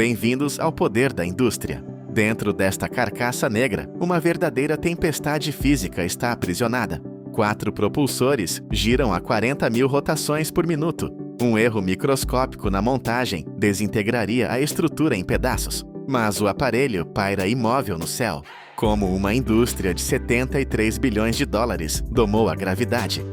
Bem-vindos ao poder da indústria. Dentro desta carcaça negra, uma verdadeira tempestade física está aprisionada. 4 propulsores giram a 40.000 rotações por minuto. Um erro microscópico na montagem desintegraria a estrutura em pedaços. Mas o aparelho paira imóvel no céu, como uma indústria de 73 bilhões de dólares domou a gravidade.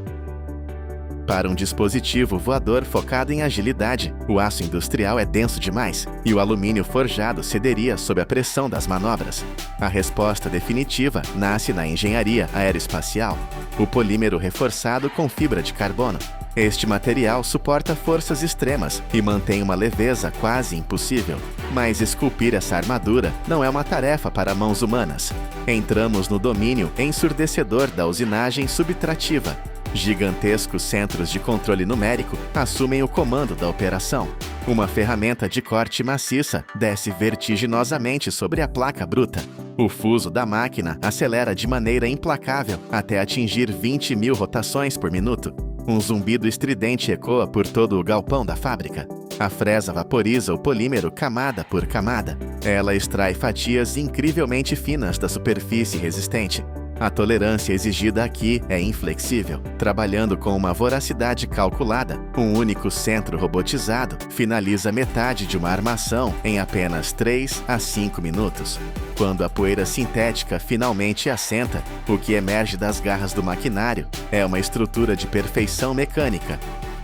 Para um dispositivo voador focado em agilidade, o aço industrial é denso demais e o alumínio forjado cederia sob a pressão das manobras. A resposta definitiva nasce na engenharia aeroespacial, o polímero reforçado com fibra de carbono. Este material suporta forças extremas e mantém uma leveza quase impossível. Mas esculpir essa armadura não é uma tarefa para mãos humanas. Entramos no domínio ensurdecedor da usinagem subtrativa. Gigantescos centros de controle numérico assumem o comando da operação. Uma ferramenta de corte maciça desce vertiginosamente sobre a placa bruta. O fuso da máquina acelera de maneira implacável até atingir 20.000 rotações por minuto. Um zumbido estridente ecoa por todo o galpão da fábrica. A fresa vaporiza o polímero camada por camada. Ela extrai fatias incrivelmente finas da superfície resistente. A tolerância exigida aqui é inflexível. Trabalhando com uma voracidade calculada, um único centro robotizado finaliza metade de uma armação em apenas 3 a 5 minutos. Quando a poeira sintética finalmente assenta, o que emerge das garras do maquinário é uma estrutura de perfeição mecânica.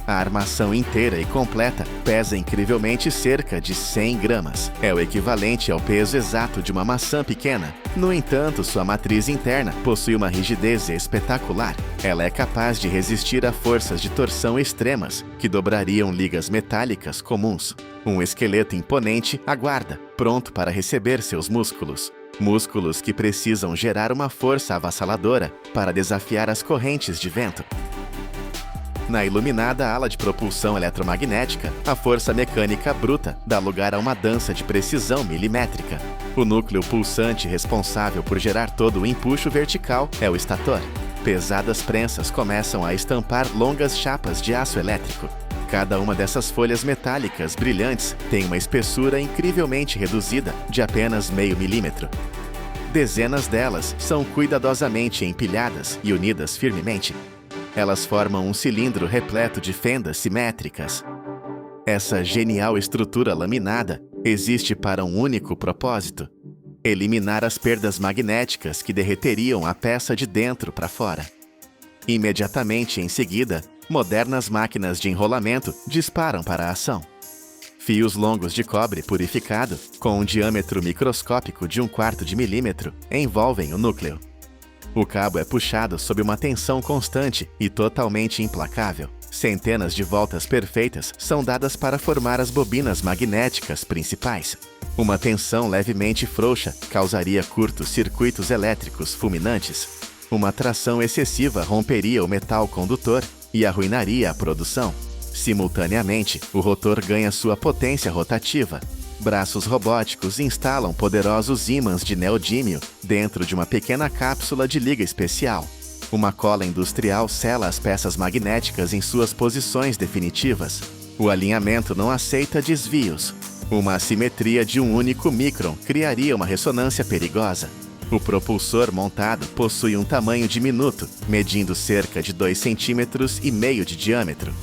A armação inteira e completa pesa incrivelmente cerca de 100 gramas. É o equivalente ao peso exato de uma maçã pequena. No entanto, sua matriz interna possui uma rigidez espetacular. Ela é capaz de resistir a forças de torção extremas que dobrariam ligas metálicas comuns. Um esqueleto imponente aguarda, pronto para receber seus músculos. Músculos que precisam gerar uma força avassaladora para desafiar as correntes de vento. Na iluminada ala de propulsão eletromagnética, a força mecânica bruta dá lugar a uma dança de precisão milimétrica. O núcleo pulsante responsável por gerar todo o empuxo vertical é o estator. Pesadas prensas começam a estampar longas chapas de aço elétrico. Cada uma dessas folhas metálicas brilhantes tem uma espessura incrivelmente reduzida de apenas meio milímetro. Dezenas delas são cuidadosamente empilhadas e unidas firmemente. Elas formam um cilindro repleto de fendas simétricas. Essa genial estrutura laminada existe para um único propósito: eliminar as perdas magnéticas que derreteriam a peça de dentro para fora. Imediatamente em seguida, modernas máquinas de enrolamento disparam para a ação. Fios longos de cobre purificado, com um diâmetro microscópico de 1/4 de milímetro, envolvem o núcleo. O cabo é puxado sob uma tensão constante e totalmente implacável. Centenas de voltas perfeitas são dadas para formar as bobinas magnéticas principais. Uma tensão levemente frouxa causaria curtos circuitos elétricos fulminantes. Uma tração excessiva romperia o metal condutor e arruinaria a produção. Simultaneamente, o rotor ganha sua potência rotativa. Braços robóticos instalam poderosos ímãs de neodímio dentro de uma pequena cápsula de liga especial. Uma cola industrial sela as peças magnéticas em suas posições definitivas. O alinhamento não aceita desvios. Uma assimetria de um único micron criaria uma ressonância perigosa. O propulsor montado possui um tamanho diminuto, medindo cerca de 2,5 cm de diâmetro.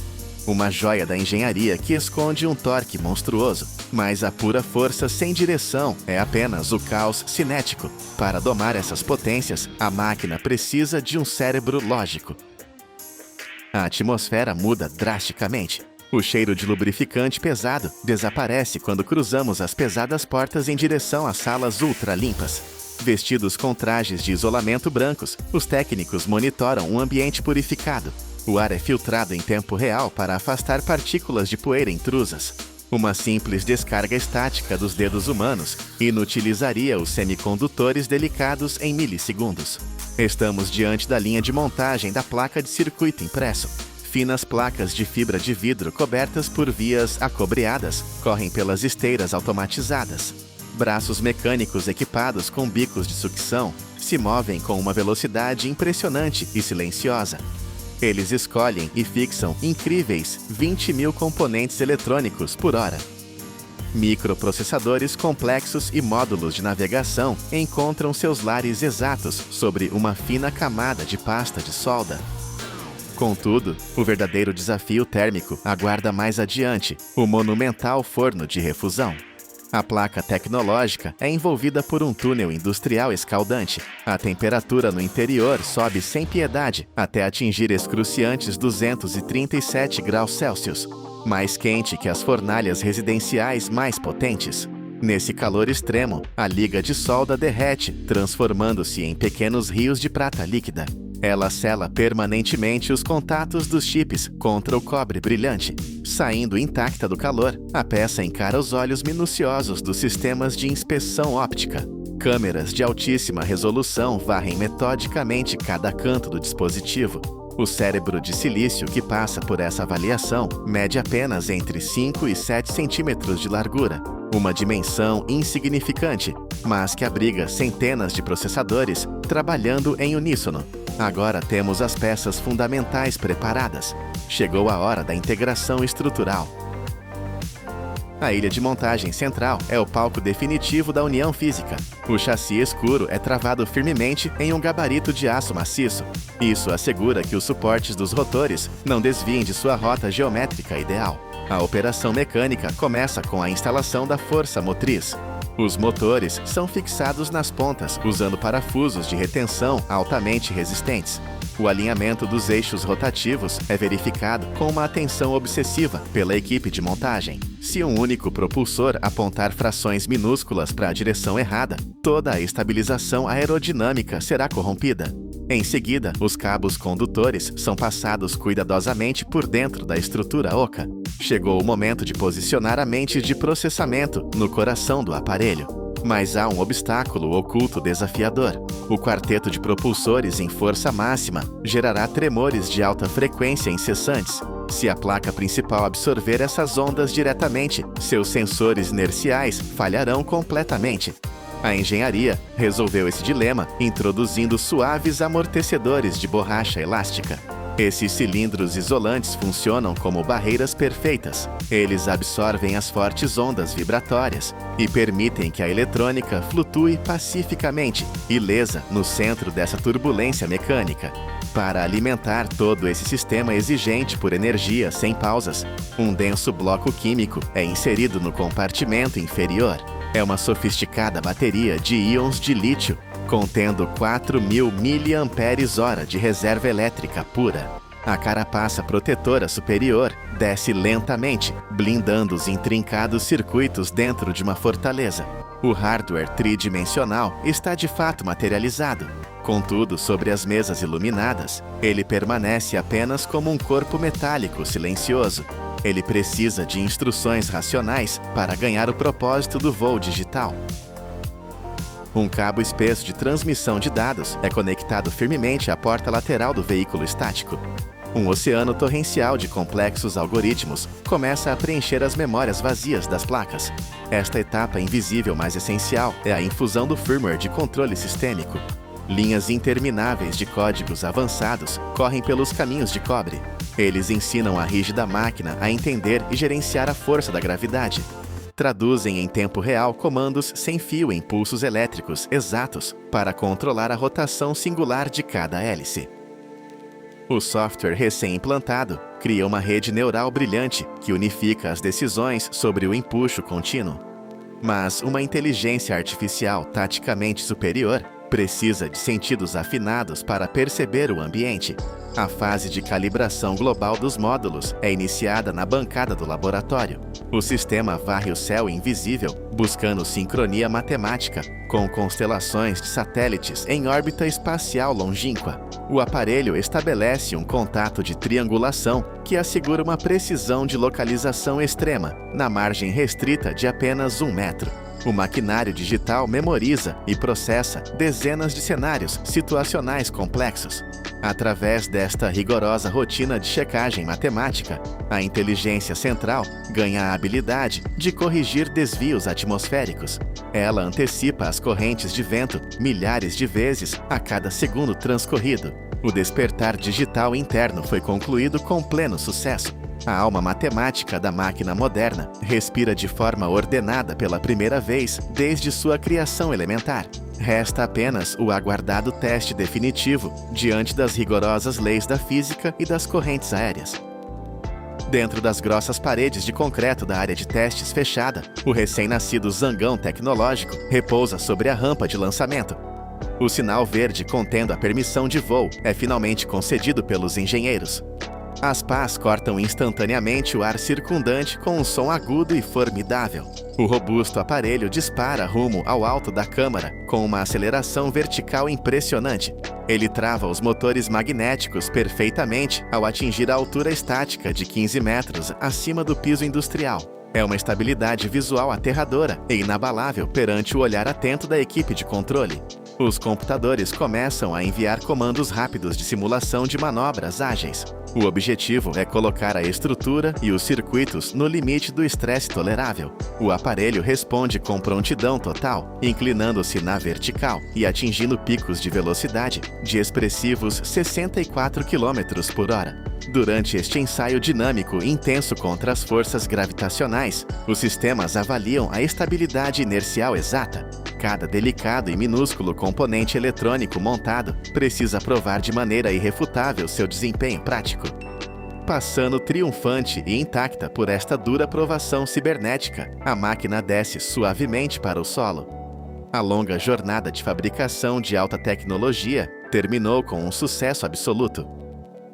Uma joia da engenharia que esconde um torque monstruoso, mas a pura força sem direção é apenas o caos cinético. Para domar essas potências, a máquina precisa de um cérebro lógico. A atmosfera muda drasticamente. O cheiro de lubrificante pesado desaparece quando cruzamos as pesadas portas em direção às salas ultra limpas. Vestidos com trajes de isolamento brancos, os técnicos monitoram um ambiente purificado. O ar é filtrado em tempo real para afastar partículas de poeira intrusas. Uma simples descarga estática dos dedos humanos inutilizaria os semicondutores delicados em milissegundos. Estamos diante da linha de montagem da placa de circuito impresso. Finas placas de fibra de vidro cobertas por vias acobreadas correm pelas esteiras automatizadas. Braços mecânicos equipados com bicos de sucção se movem com uma velocidade impressionante e silenciosa. Eles escolhem e fixam incríveis 20.000 componentes eletrônicos por hora. Microprocessadores complexos e módulos de navegação encontram seus lares exatos sobre uma fina camada de pasta de solda. Contudo, o verdadeiro desafio térmico aguarda mais adiante, o monumental forno de refusão. A placa tecnológica é envolvida por um túnel industrial escaldante. A temperatura no interior sobe sem piedade até atingir excruciantes 237 graus Celsius, mais quente que as fornalhas residenciais mais potentes. Nesse calor extremo, a liga de solda derrete, transformando-se em pequenos rios de prata líquida. Ela sela permanentemente os contatos dos chips contra o cobre brilhante. Saindo intacta do calor, a peça encara os olhos minuciosos dos sistemas de inspeção óptica. Câmeras de altíssima resolução varrem metodicamente cada canto do dispositivo. O cérebro de silício que passa por essa avaliação mede apenas entre 5 e 7 centímetros de largura, uma dimensão insignificante, mas que abriga centenas de processadores trabalhando em uníssono. Agora temos as peças fundamentais preparadas. Chegou a hora da integração estrutural. A ilha de montagem central é o palco definitivo da união física. O chassi escuro é travado firmemente em um gabarito de aço maciço. Isso assegura que os suportes dos rotores não desviem de sua rota geométrica ideal. A operação mecânica começa com a instalação da força motriz. Os motores são fixados nas pontas usando parafusos de retenção altamente resistentes. O alinhamento dos eixos rotativos é verificado com uma atenção obsessiva pela equipe de montagem. Se um único propulsor apontar frações minúsculas para a direção errada, toda a estabilização aerodinâmica será corrompida. Em seguida, os cabos condutores são passados cuidadosamente por dentro da estrutura oca. Chegou o momento de posicionar a mente de processamento no coração do aparelho. Mas há um obstáculo oculto desafiador. O quarteto de propulsores em força máxima gerará tremores de alta frequência incessantes. Se a placa principal absorver essas ondas diretamente, seus sensores inerciais falharão completamente. A engenharia resolveu esse dilema introduzindo suaves amortecedores de borracha elástica. Esses cilindros isolantes funcionam como barreiras perfeitas. Eles absorvem as fortes ondas vibratórias e permitem que a eletrônica flutue pacificamente, ilesa, no centro dessa turbulência mecânica. Para alimentar todo esse sistema exigente por energia sem pausas, um denso bloco químico é inserido no compartimento inferior. É uma sofisticada bateria de íons de lítio, contendo 4.000 mAh de reserva elétrica pura. A carapaça protetora superior desce lentamente, blindando os intrincados circuitos dentro de uma fortaleza. O hardware tridimensional está de fato materializado. Contudo, sobre as mesas iluminadas, ele permanece apenas como um corpo metálico silencioso. Ele precisa de instruções racionais para ganhar o propósito do voo digital. Um cabo espesso de transmissão de dados é conectado firmemente à porta lateral do veículo estático. Um oceano torrencial de complexos algoritmos começa a preencher as memórias vazias das placas. Esta etapa invisível mais essencial é a infusão do firmware de controle sistêmico. Linhas intermináveis de códigos avançados correm pelos caminhos de cobre. Eles ensinam a rígida máquina a entender e gerenciar a força da gravidade. Traduzem em tempo real comandos sem fio em pulsos elétricos exatos para controlar a rotação singular de cada hélice. O software recém-implantado cria uma rede neural brilhante que unifica as decisões sobre o empuxo contínuo. Mas uma inteligência artificial taticamente superior precisa de sentidos afinados para perceber o ambiente. A fase de calibração global dos módulos é iniciada na bancada do laboratório. O sistema varre o céu invisível, buscando sincronia matemática, com constelações de satélites em órbita espacial longínqua. O aparelho estabelece um contato de triangulação que assegura uma precisão de localização extrema, na margem restrita de apenas 1 metro. O maquinário digital memoriza e processa dezenas de cenários situacionais complexos. Através desta rigorosa rotina de checagem matemática, a inteligência central ganha a habilidade de corrigir desvios atmosféricos. Ela antecipa as correntes de vento milhares de vezes a cada segundo transcorrido. O despertar digital interno foi concluído com pleno sucesso. A alma matemática da máquina moderna respira de forma ordenada pela primeira vez desde sua criação elementar. Resta apenas o aguardado teste definitivo diante das rigorosas leis da física e das correntes aéreas. Dentro das grossas paredes de concreto da área de testes fechada, o recém-nascido zangão tecnológico repousa sobre a rampa de lançamento. O sinal verde contendo a permissão de voo é finalmente concedido pelos engenheiros. As pás cortam instantaneamente o ar circundante com um som agudo e formidável. O robusto aparelho dispara rumo ao alto da câmara com uma aceleração vertical impressionante. Ele trava os motores magnéticos perfeitamente ao atingir a altura estática de 15 metros acima do piso industrial. É uma estabilidade visual aterradora e inabalável perante o olhar atento da equipe de controle. Os computadores começam a enviar comandos rápidos de simulação de manobras ágeis. O objetivo é colocar a estrutura e os circuitos no limite do estresse tolerável. O aparelho responde com prontidão total, inclinando-se na vertical e atingindo picos de velocidade de expressivos 64 km por hora. Durante este ensaio dinâmico intenso contra as forças gravitacionais, os sistemas avaliam a estabilidade inercial exata. Cada delicado e minúsculo componente eletrônico montado precisa provar de maneira irrefutável seu desempenho prático. Passando triunfante e intacta por esta dura provação cibernética, a máquina desce suavemente para o solo. A longa jornada de fabricação de alta tecnologia terminou com um sucesso absoluto.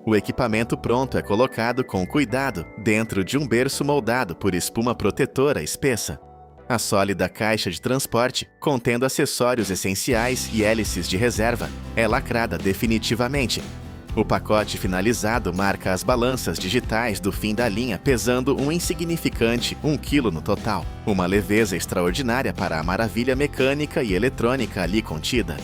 O equipamento pronto é colocado com cuidado dentro de um berço moldado por espuma protetora espessa. A sólida caixa de transporte, contendo acessórios essenciais e hélices de reserva, é lacrada definitivamente. O pacote finalizado marca as balanças digitais do fim da linha pesando um insignificante 1 kg no total, uma leveza extraordinária para a maravilha mecânica e eletrônica ali contida.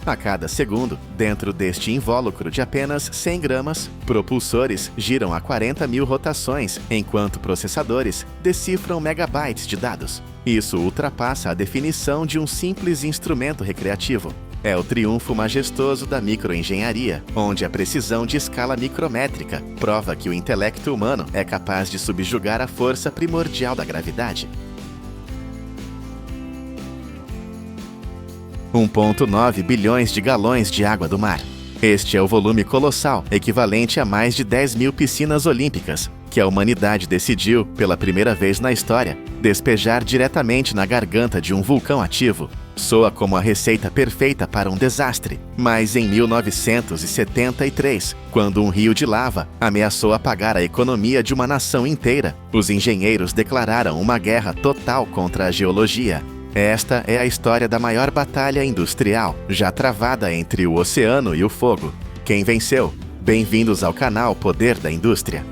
A cada segundo, dentro deste invólucro de apenas 100 gramas, propulsores giram a 40.000 rotações, enquanto processadores decifram megabytes de dados. Isso ultrapassa a definição de um simples instrumento recreativo. É o triunfo majestoso da microengenharia, onde a precisão de escala micrométrica prova que o intelecto humano é capaz de subjugar a força primordial da gravidade. 1,9 bilhões de galões de água do mar. Este é o volume colossal, equivalente a mais de 10.000 piscinas olímpicas, que a humanidade decidiu, pela primeira vez na história, despejar diretamente na garganta de um vulcão ativo. Soa como a receita perfeita para um desastre, mas em 1973, quando um rio de lava ameaçou apagar a economia de uma nação inteira, os engenheiros declararam uma guerra total contra a geologia. Esta é a história da maior batalha industrial, já travada entre o oceano e o fogo. Quem venceu? Bem-vindos ao canal Poder da Indústria.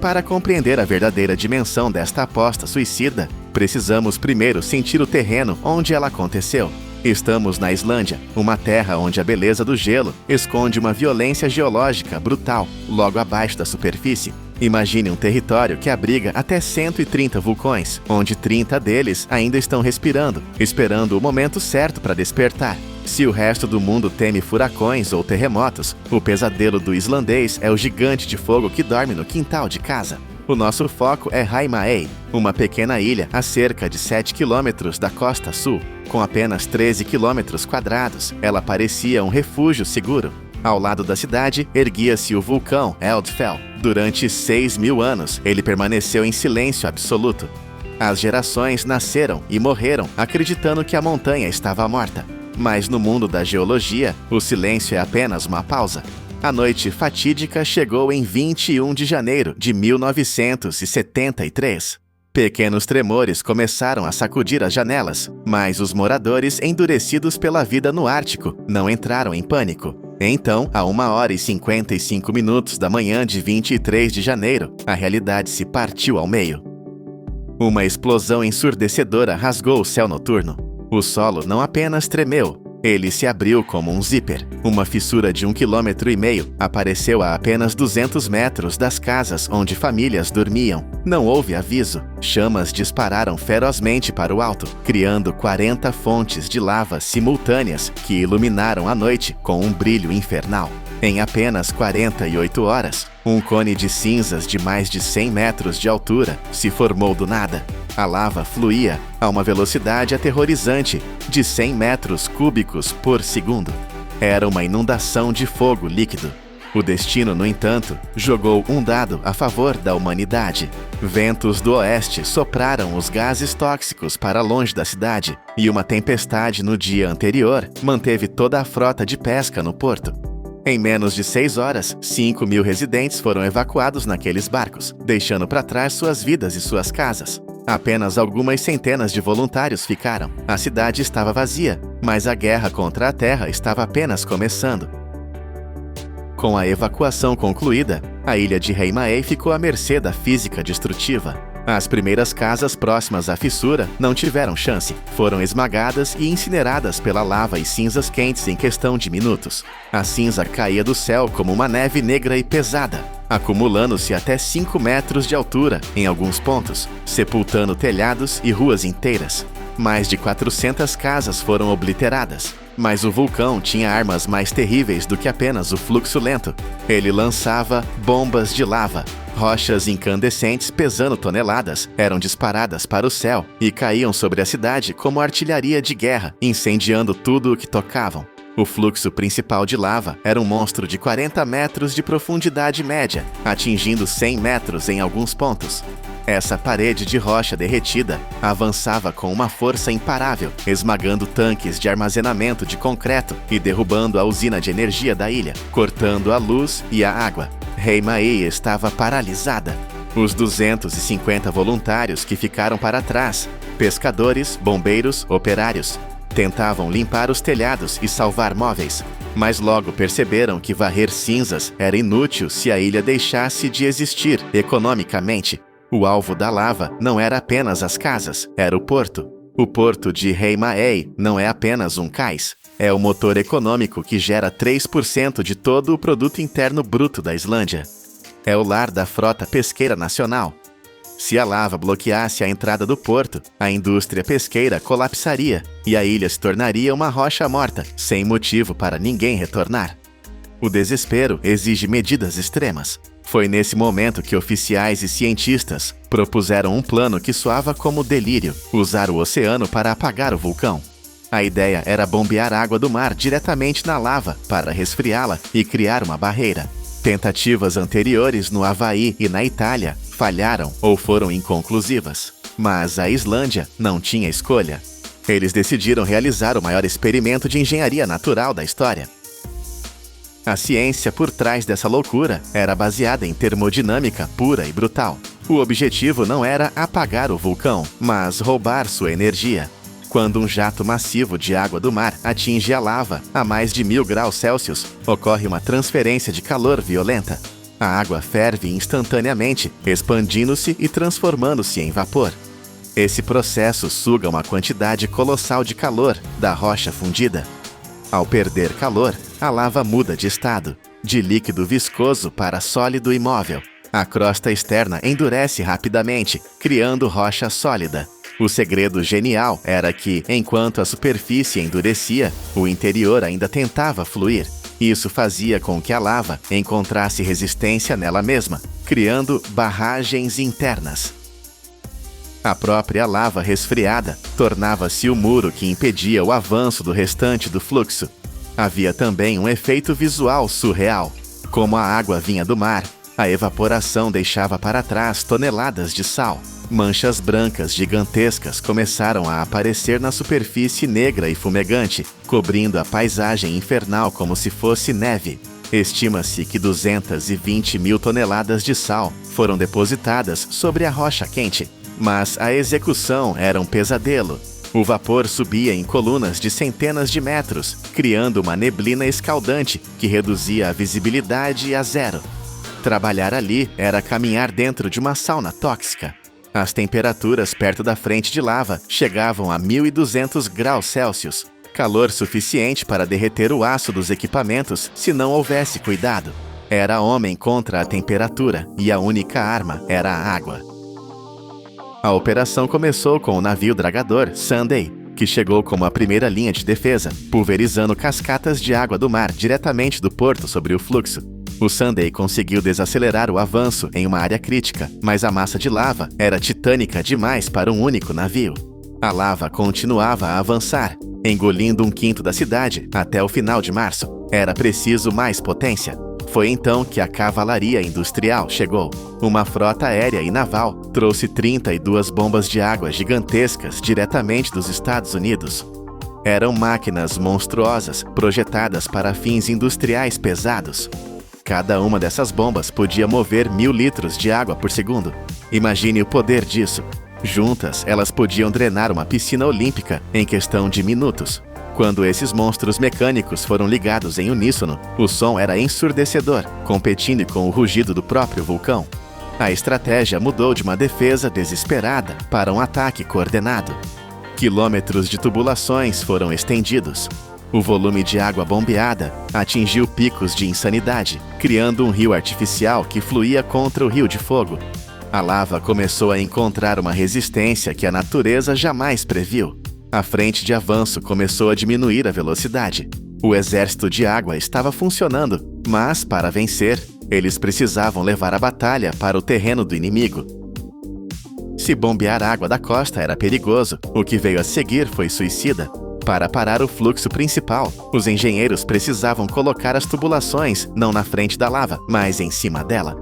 Para compreender a verdadeira dimensão desta aposta suicida, precisamos primeiro sentir o terreno onde ela aconteceu. Estamos na Islândia, uma terra onde a beleza do gelo esconde uma violência geológica brutal, logo abaixo da superfície. Imagine um território que abriga até 130 vulcões, onde 30 deles ainda estão respirando, esperando o momento certo para despertar. Se o resto do mundo teme furacões ou terremotos, o pesadelo do islandês é o gigante de fogo que dorme no quintal de casa. O nosso foco é Heimaey, uma pequena ilha a cerca de 7 quilômetros da costa sul. Com apenas 13 quilômetros quadrados, ela parecia um refúgio seguro. Ao lado da cidade, erguia-se o vulcão Eldfell. Durante 6.000 anos, ele permaneceu em silêncio absoluto. As gerações nasceram e morreram acreditando que a montanha estava morta. Mas no mundo da geologia, o silêncio é apenas uma pausa. A noite fatídica chegou em 21 de janeiro de 1973. Pequenos tremores começaram a sacudir as janelas, mas os moradores, endurecidos pela vida no Ártico, não entraram em pânico. Então, a 1h55 da manhã de 23 de janeiro, a realidade se partiu ao meio. Uma explosão ensurdecedora rasgou o céu noturno. O solo não apenas tremeu, ele se abriu como um zíper. Uma fissura de 1,5 km apareceu a apenas 200 metros das casas onde famílias dormiam. Não houve aviso. Chamas dispararam ferozmente para o alto, criando 40 fontes de lava simultâneas que iluminaram a noite com um brilho infernal. Em apenas 48 horas, um cone de cinzas de mais de 100 metros de altura se formou do nada. A lava fluía a uma velocidade aterrorizante de 100 metros cúbicos por segundo. Era uma inundação de fogo líquido. O destino, no entanto, jogou um dado a favor da humanidade. Ventos do oeste sopraram os gases tóxicos para longe da cidade, e uma tempestade no dia anterior manteve toda a frota de pesca no porto. Em menos de 6 horas, 5.000 residentes foram evacuados naqueles barcos, deixando para trás suas vidas e suas casas. Apenas algumas centenas de voluntários ficaram. A cidade estava vazia, mas a guerra contra a Terra estava apenas começando. Com a evacuação concluída, a ilha de Heimaey ficou à mercê da física destrutiva. As primeiras casas próximas à fissura não tiveram chance, foram esmagadas e incineradas pela lava e cinzas quentes em questão de minutos. A cinza caía do céu como uma neve negra e pesada, acumulando-se até 5 metros de altura em alguns pontos, sepultando telhados e ruas inteiras. Mais de 400 casas foram obliteradas. Mas o vulcão tinha armas mais terríveis do que apenas o fluxo lento. Ele lançava bombas de lava. Rochas incandescentes pesando toneladas eram disparadas para o céu e caíam sobre a cidade como artilharia de guerra, incendiando tudo o que tocavam. O fluxo principal de lava era um monstro de 40 metros de profundidade média, atingindo 100 metros em alguns pontos. Essa parede de rocha derretida avançava com uma força imparável, esmagando tanques de armazenamento de concreto e derrubando a usina de energia da ilha, cortando a luz e a água. Heimaey estava paralisada. Os 250 voluntários que ficaram para trás, pescadores, bombeiros, operários, tentavam limpar os telhados e salvar móveis, mas logo perceberam que varrer cinzas era inútil se a ilha deixasse de existir economicamente. O alvo da lava não era apenas as casas, era o porto. O porto de Heimaey não é apenas um cais, é o motor econômico que gera 3% de todo o produto interno bruto da Islândia. É o lar da frota pesqueira nacional. Se a lava bloqueasse a entrada do porto, a indústria pesqueira colapsaria e a ilha se tornaria uma rocha morta, sem motivo para ninguém retornar. O desespero exige medidas extremas. Foi nesse momento que oficiais e cientistas propuseram um plano que soava como delírio: usar o oceano para apagar o vulcão. A ideia era bombear água do mar diretamente na lava para resfriá-la e criar uma barreira. Tentativas anteriores no Havaí e na Itália falharam ou foram inconclusivas. Mas a Islândia não tinha escolha. Eles decidiram realizar o maior experimento de engenharia natural da história. A ciência por trás dessa loucura era baseada em termodinâmica pura e brutal. O objetivo não era apagar o vulcão, mas roubar sua energia. Quando um jato massivo de água do mar atinge a lava a mais de 1000 graus Celsius, ocorre uma transferência de calor violenta. A água ferve instantaneamente, expandindo-se e transformando-se em vapor. Esse processo suga uma quantidade colossal de calor da rocha fundida. Ao perder calor, a lava muda de estado, de líquido viscoso para sólido imóvel. A crosta externa endurece rapidamente, criando rocha sólida. O segredo genial era que, enquanto a superfície endurecia, o interior ainda tentava fluir. Isso fazia com que a lava encontrasse resistência nela mesma, criando barragens internas. A própria lava resfriada tornava-se o muro que impedia o avanço do restante do fluxo. Havia também um efeito visual surreal. Como a água vinha do mar, a evaporação deixava para trás toneladas de sal. Manchas brancas gigantescas começaram a aparecer na superfície negra e fumegante, cobrindo a paisagem infernal como se fosse neve. Estima-se que 220.000 toneladas de sal foram depositadas sobre a rocha quente. Mas a execução era um pesadelo. O vapor subia em colunas de centenas de metros, criando uma neblina escaldante que reduzia a visibilidade a zero. Trabalhar ali era caminhar dentro de uma sauna tóxica. As temperaturas perto da frente de lava chegavam a 1.200 graus Celsius, calor suficiente para derreter o aço dos equipamentos se não houvesse cuidado. Era homem contra a temperatura e a única arma era a água. A operação começou com o navio dragador Sunday. que chegou como a primeira linha de defesa, pulverizando cascatas de água do mar diretamente do porto sobre o fluxo. O Sunday conseguiu desacelerar o avanço em uma área crítica, mas a massa de lava era titânica demais para um único navio. A lava continuava a avançar, engolindo 1/5 da cidade até o final de março. Era preciso mais potência. Foi então que a cavalaria industrial chegou. Uma frota aérea e naval trouxe 32 bombas de água gigantescas diretamente dos Estados Unidos. Eram máquinas monstruosas projetadas para fins industriais pesados. Cada uma dessas bombas podia mover 1.000 litros de água por segundo. Imagine o poder disso. Juntas, elas podiam drenar uma piscina olímpica em questão de minutos. Quando esses monstros mecânicos foram ligados em uníssono, o som era ensurdecedor, competindo com o rugido do próprio vulcão. A estratégia mudou de uma defesa desesperada para um ataque coordenado. Quilômetros de tubulações foram estendidos. O volume de água bombeada atingiu picos de insanidade, criando um rio artificial que fluía contra o Rio de Fogo. A lava começou a encontrar uma resistência que a natureza jamais previu. A frente de avanço começou a diminuir a velocidade. O exército de água estava funcionando, mas, para vencer, eles precisavam levar a batalha para o terreno do inimigo. Se bombear água da costa era perigoso, o que veio a seguir foi suicida. Para parar o fluxo principal, os engenheiros precisavam colocar as tubulações não na frente da lava, mas em cima dela.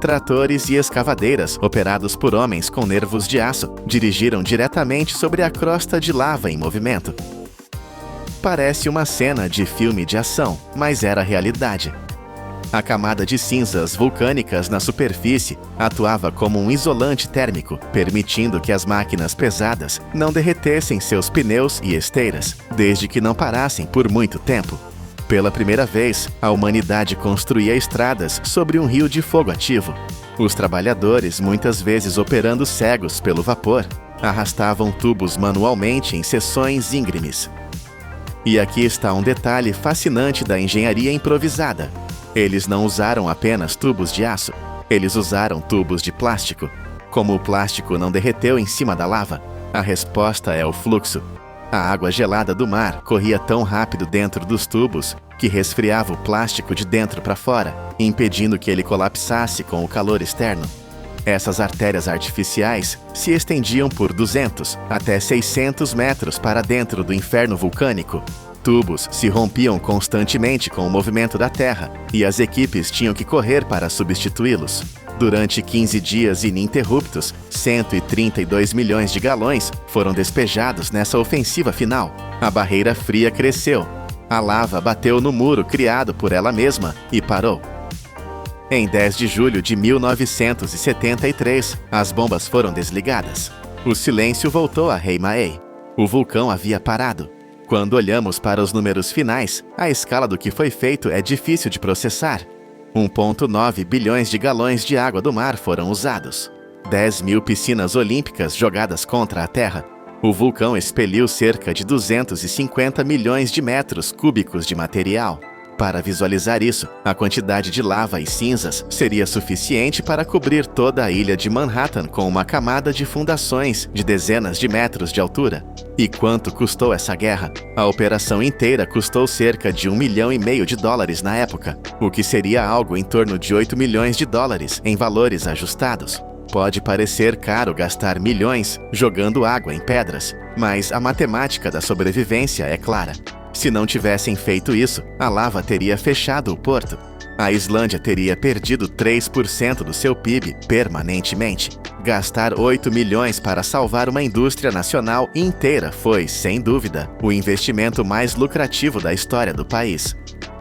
Tratores e escavadeiras, operados por homens com nervos de aço, dirigiram diretamente sobre a crosta de lava em movimento. Parece uma cena de filme de ação, mas era realidade. A camada de cinzas vulcânicas na superfície atuava como um isolante térmico, permitindo que as máquinas pesadas não derretessem seus pneus e esteiras, desde que não parassem por muito tempo. Pela primeira vez, a humanidade construía estradas sobre um rio de fogo ativo. Os trabalhadores, muitas vezes operando cegos pelo vapor, arrastavam tubos manualmente em seções íngremes. E aqui está um detalhe fascinante da engenharia improvisada. Eles não usaram apenas tubos de aço, eles usaram tubos de plástico. Como o plástico não derreteu em cima da lava, a resposta é o fluxo. A água gelada do mar corria tão rápido dentro dos tubos que resfriava o plástico de dentro para fora, impedindo que ele colapsasse com o calor externo. Essas artérias artificiais se estendiam por 200 até 600 metros para dentro do inferno vulcânico. Tubos se rompiam constantemente com o movimento da Terra e as equipes tinham que correr para substituí-los. Durante 15 dias ininterruptos, 132 milhões de galões foram despejados nessa ofensiva final. A barreira fria cresceu. A lava bateu no muro criado por ela mesma e parou. Em 10 de julho de 1973, as bombas foram desligadas. O silêncio voltou a Heimaey. O vulcão havia parado. Quando olhamos para os números finais, a escala do que foi feito é difícil de processar. 1,9 bilhões de galões de água do mar foram usados. 10.000 piscinas olímpicas jogadas contra a Terra. O vulcão expeliu cerca de 250 milhões de metros cúbicos de material. Para visualizar isso, a quantidade de lava e cinzas seria suficiente para cobrir toda a ilha de Manhattan com uma camada de fundações de dezenas de metros de altura. E quanto custou essa guerra? A operação inteira custou cerca de $1,5 milhão na época, o que seria algo em torno de $8 milhões em valores ajustados. Pode parecer caro gastar milhões jogando água em pedras, mas a matemática da sobrevivência é clara. Se não tivessem feito isso, a lava teria fechado o porto. A Islândia teria perdido 3% do seu PIB permanentemente. Gastar 8 milhões para salvar uma indústria nacional inteira foi, sem dúvida, o investimento mais lucrativo da história do país.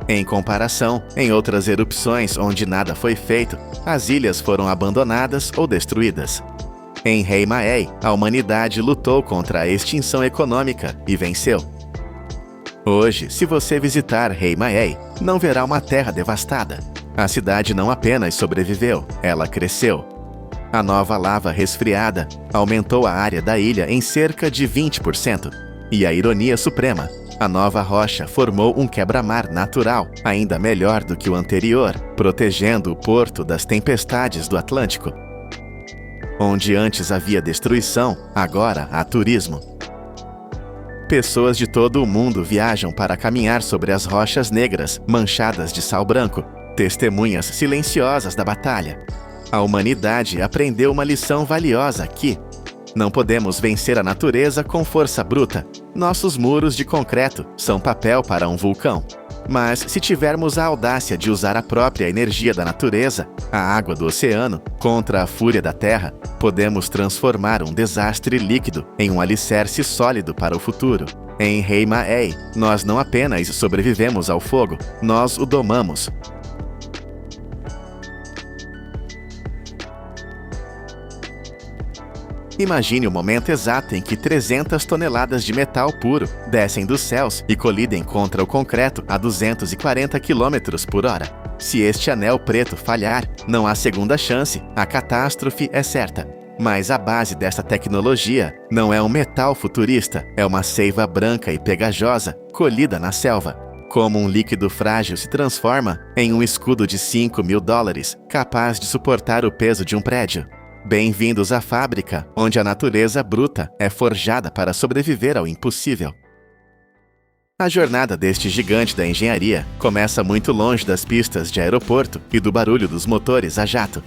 Em comparação, em outras erupções onde nada foi feito, as ilhas foram abandonadas ou destruídas. Em Heimaey, a humanidade lutou contra a extinção econômica e venceu. Hoje, se você visitar Heimaey, não verá uma terra devastada. A cidade não apenas sobreviveu, ela cresceu. A nova lava resfriada aumentou a área da ilha em cerca de 20%. E a ironia suprema, a nova rocha formou um quebra-mar natural, ainda melhor do que o anterior, protegendo o porto das tempestades do Atlântico. Onde antes havia destruição, agora há turismo. Pessoas de todo o mundo viajam para caminhar sobre as rochas negras, manchadas de sal branco, testemunhas silenciosas da batalha. A humanidade aprendeu uma lição valiosa aqui. Não podemos vencer a natureza com força bruta. Nossos muros de concreto são papel para um vulcão. Mas se tivermos a audácia de usar a própria energia da natureza, a água do oceano, contra a fúria da terra, podemos transformar um desastre líquido em um alicerce sólido para o futuro. Em Heimaey, nós não apenas sobrevivemos ao fogo, nós o domamos. Imagine o momento exato em que 300 toneladas de metal puro descem dos céus e colidem contra o concreto a 240 km/h. Se este anel preto falhar, não há segunda chance, a catástrofe é certa. Mas a base desta tecnologia não é um metal futurista, é uma seiva branca e pegajosa, colhida na selva. Como um líquido frágil se transforma em um escudo de $5.000, capaz de suportar o peso de um prédio. Bem-vindos à fábrica, onde a natureza bruta é forjada para sobreviver ao impossível. A jornada deste gigante da engenharia começa muito longe das pistas de aeroporto e do barulho dos motores a jato.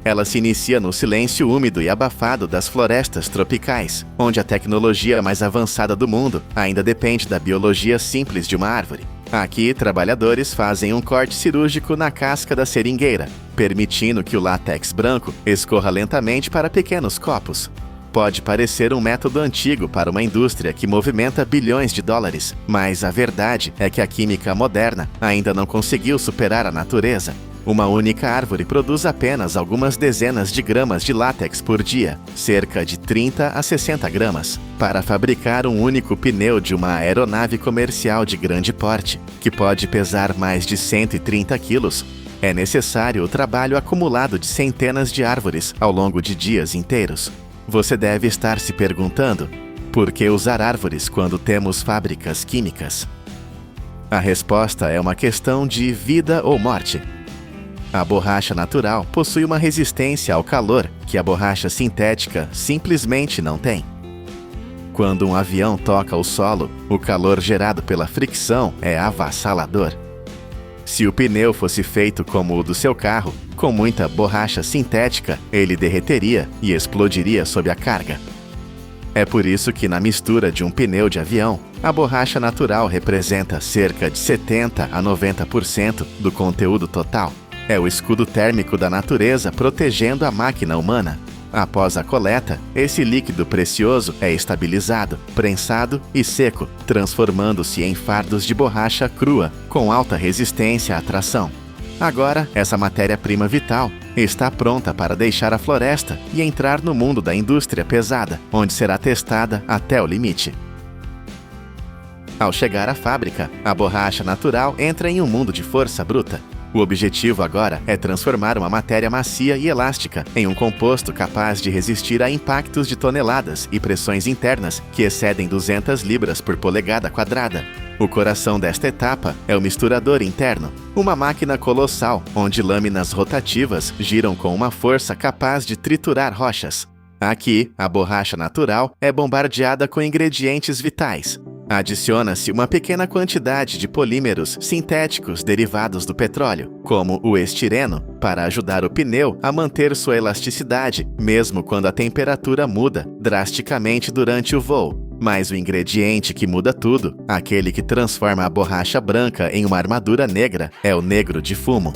Ela se inicia no silêncio úmido e abafado das florestas tropicais, onde a tecnologia mais avançada do mundo ainda depende da biologia simples de uma árvore. Aqui, trabalhadores fazem um corte cirúrgico na casca da seringueira, permitindo que o látex branco escorra lentamente para pequenos copos. Pode parecer um método antigo para uma indústria que movimenta bilhões de dólares, mas a verdade é que a química moderna ainda não conseguiu superar a natureza. Uma única árvore produz apenas algumas dezenas de gramas de látex por dia, cerca de 30 a 60 gramas, para fabricar um único pneu de uma aeronave comercial de grande porte, que pode pesar mais de 130 quilos. É necessário o trabalho acumulado de centenas de árvores ao longo de dias inteiros. Você deve estar se perguntando: por que usar árvores quando temos fábricas químicas? A resposta é uma questão de vida ou morte. A borracha natural possui uma resistência ao calor que a borracha sintética simplesmente não tem. Quando um avião toca o solo, o calor gerado pela fricção é avassalador. Se o pneu fosse feito como o do seu carro, com muita borracha sintética, ele derreteria e explodiria sob a carga. É por isso que na mistura de um pneu de avião, a borracha natural representa cerca de 70 a 90% do conteúdo total. É o escudo térmico da natureza protegendo a máquina humana. Após a coleta, esse líquido precioso é estabilizado, prensado e seco, transformando-se em fardos de borracha crua, com alta resistência à tração. Agora, essa matéria-prima vital está pronta para deixar a floresta e entrar no mundo da indústria pesada, onde será testada até o limite. Ao chegar à fábrica, a borracha natural entra em um mundo de força bruta. O objetivo agora é transformar uma matéria macia e elástica em um composto capaz de resistir a impactos de toneladas e pressões internas que excedem 200 libras por polegada quadrada. O coração desta etapa é o misturador interno, uma máquina colossal onde lâminas rotativas giram com uma força capaz de triturar rochas. Aqui, a borracha natural é bombardeada com ingredientes vitais. Adiciona-se uma pequena quantidade de polímeros sintéticos derivados do petróleo, como o estireno, para ajudar o pneu a manter sua elasticidade, mesmo quando a temperatura muda drasticamente durante o voo. Mas o ingrediente que muda tudo, aquele que transforma a borracha branca em uma armadura negra, é o negro de fumo.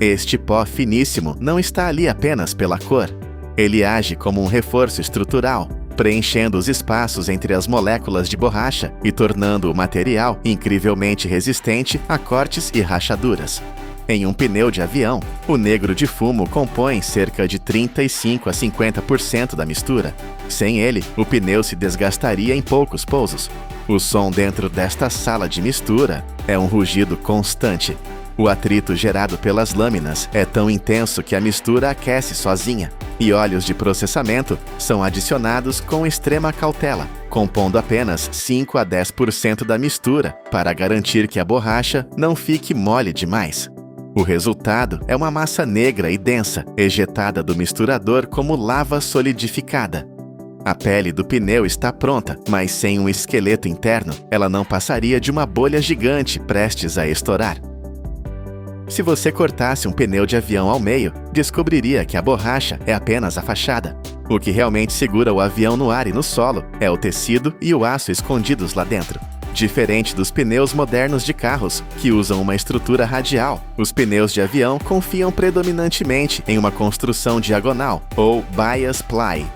Este pó finíssimo não está ali apenas pela cor. Ele age como um reforço estrutural, preenchendo os espaços entre as moléculas de borracha e tornando o material incrivelmente resistente a cortes e rachaduras. Em um pneu de avião, o negro de fumo compõe cerca de 35 a 50% da mistura. Sem ele, o pneu se desgastaria em poucos pousos. O som dentro desta sala de mistura é um rugido constante. O atrito gerado pelas lâminas é tão intenso que a mistura aquece sozinha, e óleos de processamento são adicionados com extrema cautela, compondo apenas 5 a 10% da mistura para garantir que a borracha não fique mole demais. O resultado é uma massa negra e densa, ejetada do misturador como lava solidificada. A pele do pneu está pronta, mas sem um esqueleto interno, ela não passaria de uma bolha gigante prestes a estourar. Se você cortasse um pneu de avião ao meio, descobriria que a borracha é apenas a fachada. O que realmente segura o avião no ar e no solo é o tecido e o aço escondidos lá dentro. Diferente dos pneus modernos de carros, que usam uma estrutura radial, os pneus de avião confiam predominantemente em uma construção diagonal, ou bias ply.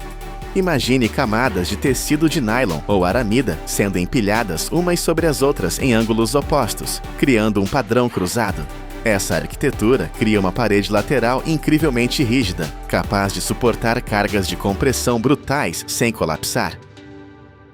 Imagine camadas de tecido de nylon ou aramida sendo empilhadas umas sobre as outras em ângulos opostos, criando um padrão cruzado. Essa arquitetura cria uma parede lateral incrivelmente rígida, capaz de suportar cargas de compressão brutais sem colapsar.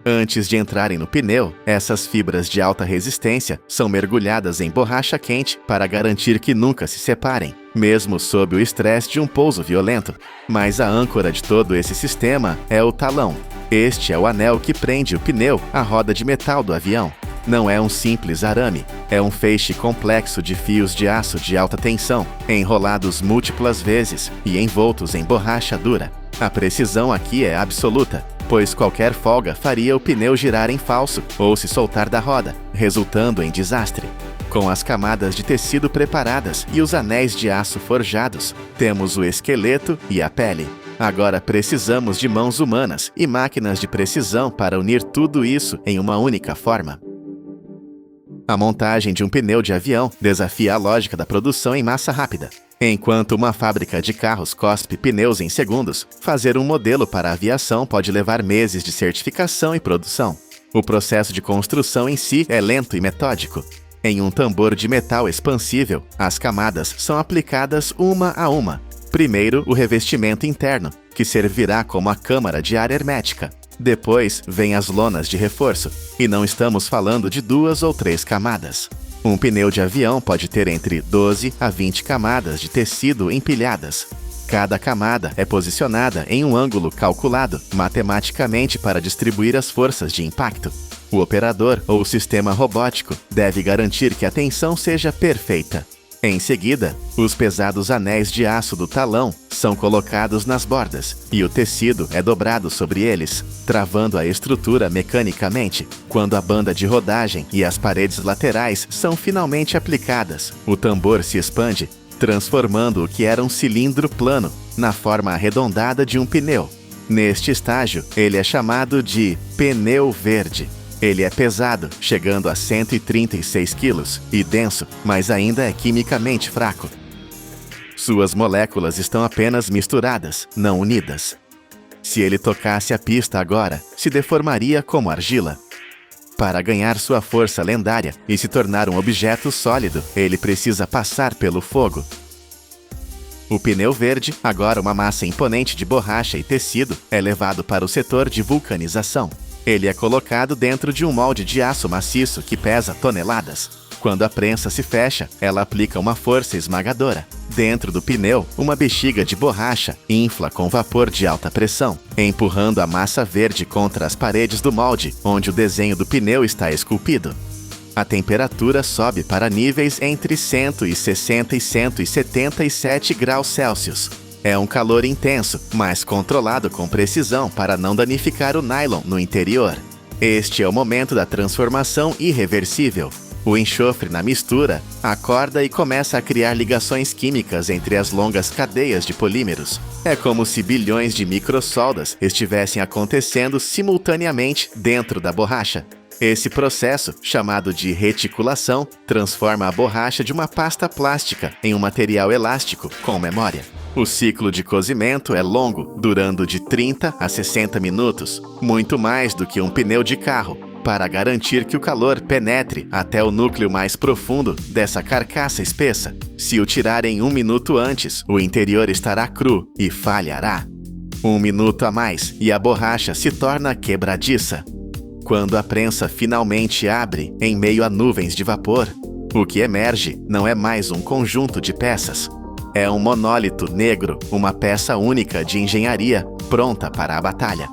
Antes de entrarem no pneu, essas fibras de alta resistência são mergulhadas em borracha quente para garantir que nunca se separem, mesmo sob o estresse de um pouso violento. Mas a âncora de todo esse sistema é o talão. Este é o anel que prende o pneu à roda de metal do avião. Não é um simples arame, é um feixe complexo de fios de aço de alta tensão, enrolados múltiplas vezes e envoltos em borracha dura. A precisão aqui é absoluta, pois qualquer folga faria o pneu girar em falso ou se soltar da roda, resultando em desastre. Com as camadas de tecido preparadas e os anéis de aço forjados, temos o esqueleto e a pele. Agora precisamos de mãos humanas e máquinas de precisão para unir tudo isso em uma única forma. A montagem de um pneu de avião desafia a lógica da produção em massa rápida. Enquanto uma fábrica de carros cospe pneus em segundos, fazer um modelo para a aviação pode levar meses de certificação e produção. O processo de construção em si é lento e metódico. Em um tambor de metal expansível, as camadas são aplicadas uma a uma. Primeiro, o revestimento interno, que servirá como a câmara de ar hermética. Depois, vem as lonas de reforço, e não estamos falando de 2 ou 3 camadas. Um pneu de avião pode ter entre 12 a 20 camadas de tecido empilhadas. Cada camada é posicionada em um ângulo calculado matematicamente para distribuir as forças de impacto. O operador ou o sistema robótico deve garantir que a tensão seja perfeita. Em seguida, os pesados anéis de aço do talão são colocados nas bordas e o tecido é dobrado sobre eles, travando a estrutura mecanicamente. Quando a banda de rodagem e as paredes laterais são finalmente aplicadas, o tambor se expande, transformando o que era um cilindro plano na forma arredondada de um pneu. Neste estágio, ele é chamado de pneu verde. Ele é pesado, chegando a 136 quilos, e denso, mas ainda é quimicamente fraco. Suas moléculas estão apenas misturadas, não unidas. Se ele tocasse a pista agora, se deformaria como argila. Para ganhar sua força lendária e se tornar um objeto sólido, ele precisa passar pelo fogo. O pneu verde, agora uma massa imponente de borracha e tecido, é levado para o setor de vulcanização. Ele é colocado dentro de um molde de aço maciço que pesa toneladas. Quando a prensa se fecha, ela aplica uma força esmagadora. Dentro do pneu, uma bexiga de borracha infla com vapor de alta pressão, empurrando a massa verde contra as paredes do molde, onde o desenho do pneu está esculpido. A temperatura sobe para níveis entre 160 e 177 graus Celsius. É um calor intenso, mas controlado com precisão para não danificar o nylon no interior. Este é o momento da transformação irreversível. O enxofre na mistura acorda e começa a criar ligações químicas entre as longas cadeias de polímeros. É como se bilhões de microsoldas estivessem acontecendo simultaneamente dentro da borracha. Esse processo, chamado de reticulação, transforma a borracha de uma pasta plástica em um material elástico com memória. O ciclo de cozimento é longo, durando de 30 a 60 minutos, muito mais do que um pneu de carro, para garantir que o calor penetre até o núcleo mais profundo dessa carcaça espessa. Se o tirarem 1 minuto antes, o interior estará cru e falhará. 1 minuto a mais e a borracha se torna quebradiça. Quando a prensa finalmente abre em meio a nuvens de vapor, o que emerge não é mais um conjunto de peças. É um monólito negro, uma peça única de engenharia pronta para a batalha.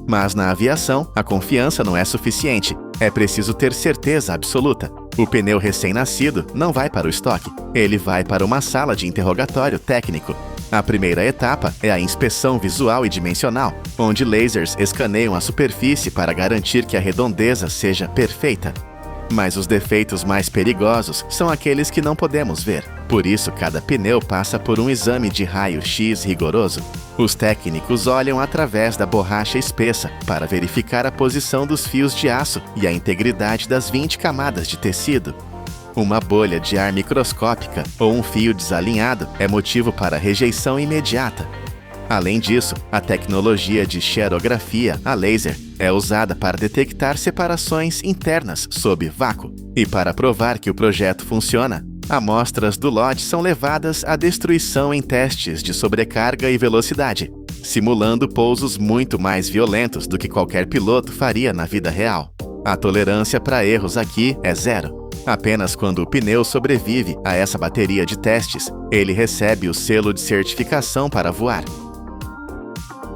Mas na aviação, a confiança não é suficiente. É preciso ter certeza absoluta. O pneu recém-nascido não vai para o estoque. Ele vai para uma sala de interrogatório técnico. A primeira etapa é a inspeção visual e dimensional, onde lasers escaneiam a superfície para garantir que a redondeza seja perfeita. Mas os defeitos mais perigosos são aqueles que não podemos ver. Por isso, cada pneu passa por um exame de raio-x rigoroso. Os técnicos olham através da borracha espessa para verificar a posição dos fios de aço e a integridade das 20 camadas de tecido. Uma bolha de ar microscópica ou um fio desalinhado é motivo para rejeição imediata. Além disso, a tecnologia de xerografia a laser é usada para detectar separações internas sob vácuo. E para provar que o projeto funciona, amostras do lote são levadas à destruição em testes de sobrecarga e velocidade, simulando pousos muito mais violentos do que qualquer piloto faria na vida real. A tolerância para erros aqui é zero. Apenas quando o pneu sobrevive a essa bateria de testes, ele recebe o selo de certificação para voar.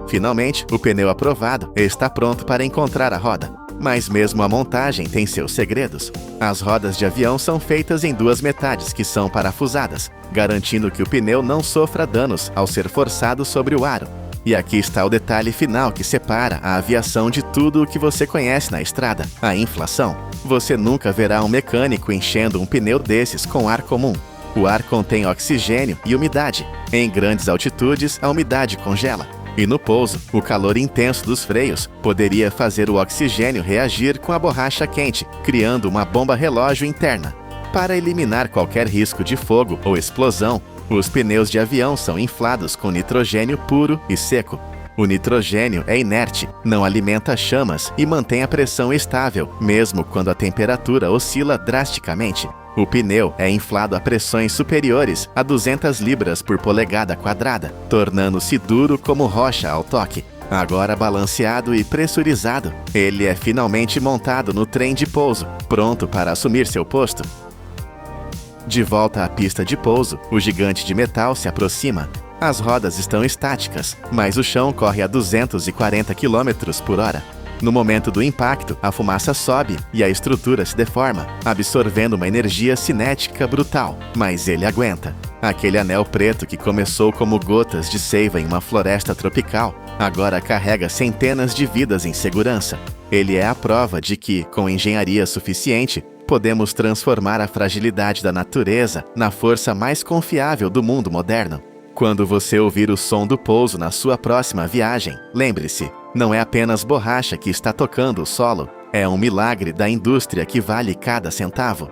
Finalmente, o pneu aprovado está pronto para encontrar a roda. Mas mesmo a montagem tem seus segredos. As rodas de avião são feitas em duas metades que são parafusadas, garantindo que o pneu não sofra danos ao ser forçado sobre o aro. E aqui está o detalhe final que separa a aviação de tudo o que você conhece na estrada: a inflação. Você nunca verá um mecânico enchendo um pneu desses com ar comum. O ar contém oxigênio e umidade. Em grandes altitudes, a umidade congela. E no pouso, o calor intenso dos freios poderia fazer o oxigênio reagir com a borracha quente, criando uma bomba relógio interna. Para eliminar qualquer risco de fogo ou explosão, os pneus de avião são inflados com nitrogênio puro e seco. O nitrogênio é inerte, não alimenta chamas e mantém a pressão estável, mesmo quando a temperatura oscila drasticamente. O pneu é inflado a pressões superiores a 200 libras por polegada quadrada, tornando-se duro como rocha ao toque. Agora balanceado e pressurizado, ele é finalmente montado no trem de pouso, pronto para assumir seu posto. De volta à pista de pouso, o gigante de metal se aproxima. As rodas estão estáticas, mas o chão corre a 240 km por hora. No momento do impacto, a fumaça sobe e a estrutura se deforma, absorvendo uma energia cinética brutal, mas ele aguenta. Aquele anel preto que começou como gotas de seiva em uma floresta tropical, agora carrega centenas de vidas em segurança. Ele é a prova de que, com engenharia suficiente, podemos transformar a fragilidade da natureza na força mais confiável do mundo moderno. Quando você ouvir o som do pouso na sua próxima viagem, lembre-se, não é apenas borracha que está tocando o solo, é um milagre da indústria que vale cada centavo.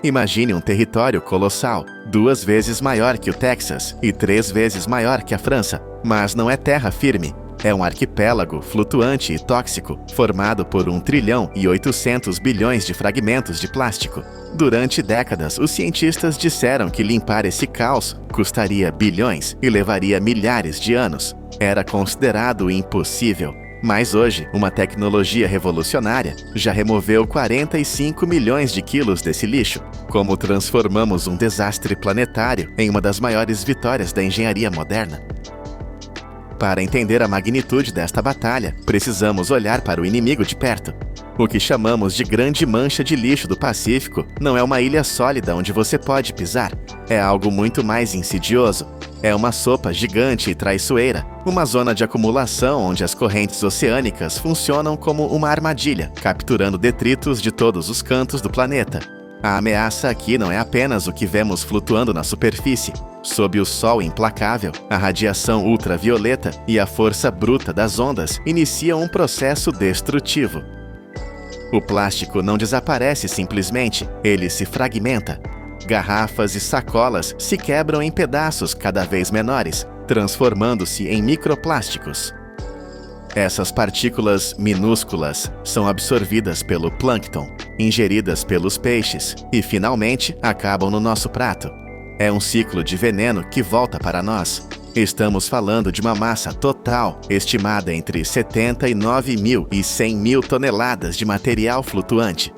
Imagine um território colossal, 2 vezes maior que o Texas e 3 vezes maior que a França, mas não é terra firme. É um arquipélago flutuante e tóxico, formado por 1 trilhão e 800 bilhões de fragmentos de plástico. Durante décadas, os cientistas disseram que limpar esse caos custaria bilhões e levaria milhares de anos. Era considerado impossível. Mas hoje, uma tecnologia revolucionária já removeu 45 milhões de quilos desse lixo. Como transformamos um desastre planetário em uma das maiores vitórias da engenharia moderna? Para entender a magnitude desta batalha, precisamos olhar para o inimigo de perto. O que chamamos de grande mancha de lixo do Pacífico não é uma ilha sólida onde você pode pisar. É algo muito mais insidioso. É uma sopa gigante e traiçoeira, uma zona de acumulação onde as correntes oceânicas funcionam como uma armadilha, capturando detritos de todos os cantos do planeta. A ameaça aqui não é apenas o que vemos flutuando na superfície. Sob o sol implacável, a radiação ultravioleta e a força bruta das ondas iniciam um processo destrutivo. O plástico não desaparece simplesmente, ele se fragmenta. Garrafas e sacolas se quebram em pedaços cada vez menores, transformando-se em microplásticos. Essas partículas minúsculas são absorvidas pelo plâncton, ingeridas pelos peixes e, finalmente, acabam no nosso prato. É um ciclo de veneno que volta para nós. Estamos falando de uma massa total estimada entre 79 mil e 100 mil toneladas de material flutuante.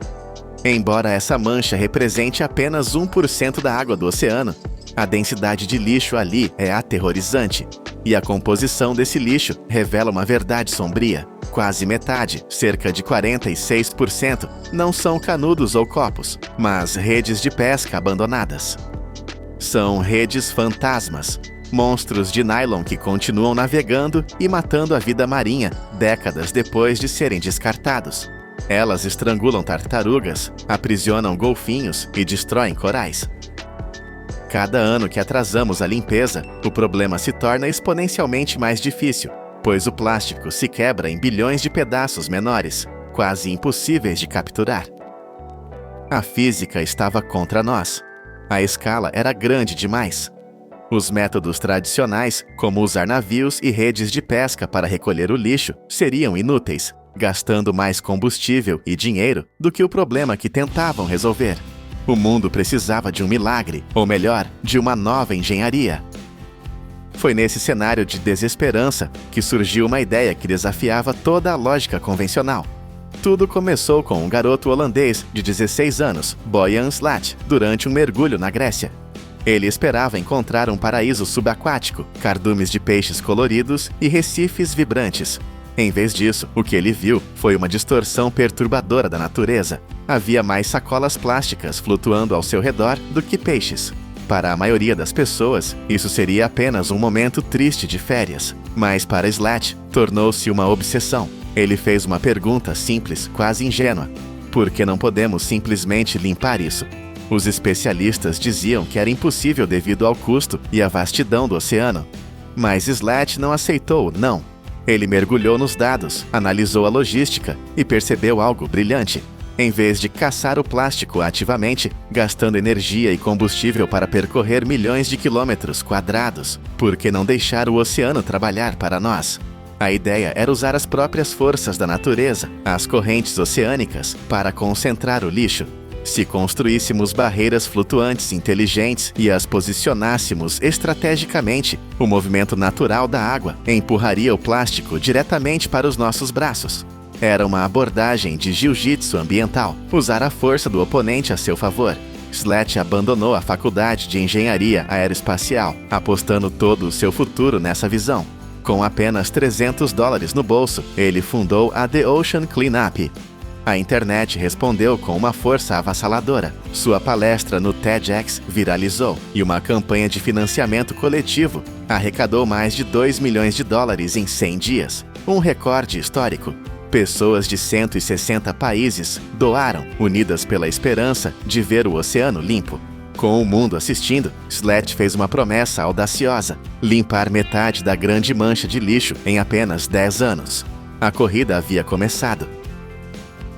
Embora essa mancha represente apenas 1% da água do oceano, a densidade de lixo ali é aterrorizante. E a composição desse lixo revela uma verdade sombria. Quase metade, cerca de 46%, não são canudos ou copos, mas redes de pesca abandonadas. São redes fantasmas, monstros de nylon que continuam navegando e matando a vida marinha décadas depois de serem descartados. Elas estrangulam tartarugas, aprisionam golfinhos e destroem corais. Cada ano que atrasamos a limpeza, o problema se torna exponencialmente mais difícil, pois o plástico se quebra em bilhões de pedaços menores, quase impossíveis de capturar. A física estava contra nós. A escala era grande demais. Os métodos tradicionais, como usar navios e redes de pesca para recolher o lixo, seriam inúteis, gastando mais combustível e dinheiro do que o problema que tentavam resolver. O mundo precisava de um milagre, ou melhor, de uma nova engenharia. Foi nesse cenário de desesperança que surgiu uma ideia que desafiava toda a lógica convencional. Tudo começou com um garoto holandês de 16 anos, Boyan Slat, durante um mergulho na Grécia. Ele esperava encontrar um paraíso subaquático, cardumes de peixes coloridos e recifes vibrantes. Em vez disso, o que ele viu foi uma distorção perturbadora da natureza. Havia mais sacolas plásticas flutuando ao seu redor do que peixes. Para a maioria das pessoas, isso seria apenas um momento triste de férias. Mas para Slat, tornou-se uma obsessão. Ele fez uma pergunta simples, quase ingênua. Por que não podemos simplesmente limpar isso? Os especialistas diziam que era impossível devido ao custo e à vastidão do oceano. Mas Slat não aceitou o não. Ele mergulhou nos dados, analisou a logística e percebeu algo brilhante. Em vez de caçar o plástico ativamente, gastando energia e combustível para percorrer milhões de quilômetros quadrados, por que não deixar o oceano trabalhar para nós? A ideia era usar as próprias forças da natureza, as correntes oceânicas, para concentrar o lixo. Se construíssemos barreiras flutuantes inteligentes e as posicionássemos estrategicamente, o movimento natural da água empurraria o plástico diretamente para os nossos braços. Era uma abordagem de jiu-jitsu ambiental, usar a força do oponente a seu favor. Slat abandonou a faculdade de engenharia aeroespacial, apostando todo o seu futuro nessa visão. Com apenas $300 no bolso, ele fundou a The Ocean Cleanup. A internet respondeu com uma força avassaladora. Sua palestra no TEDx viralizou e uma campanha de financiamento coletivo arrecadou mais de $2 milhões em 100 dias, um recorde histórico. Pessoas de 160 países doaram, unidas pela esperança de ver o oceano limpo. Com o mundo assistindo, Slat fez uma promessa audaciosa: limpar metade da grande mancha de lixo em apenas 10 anos. A corrida havia começado.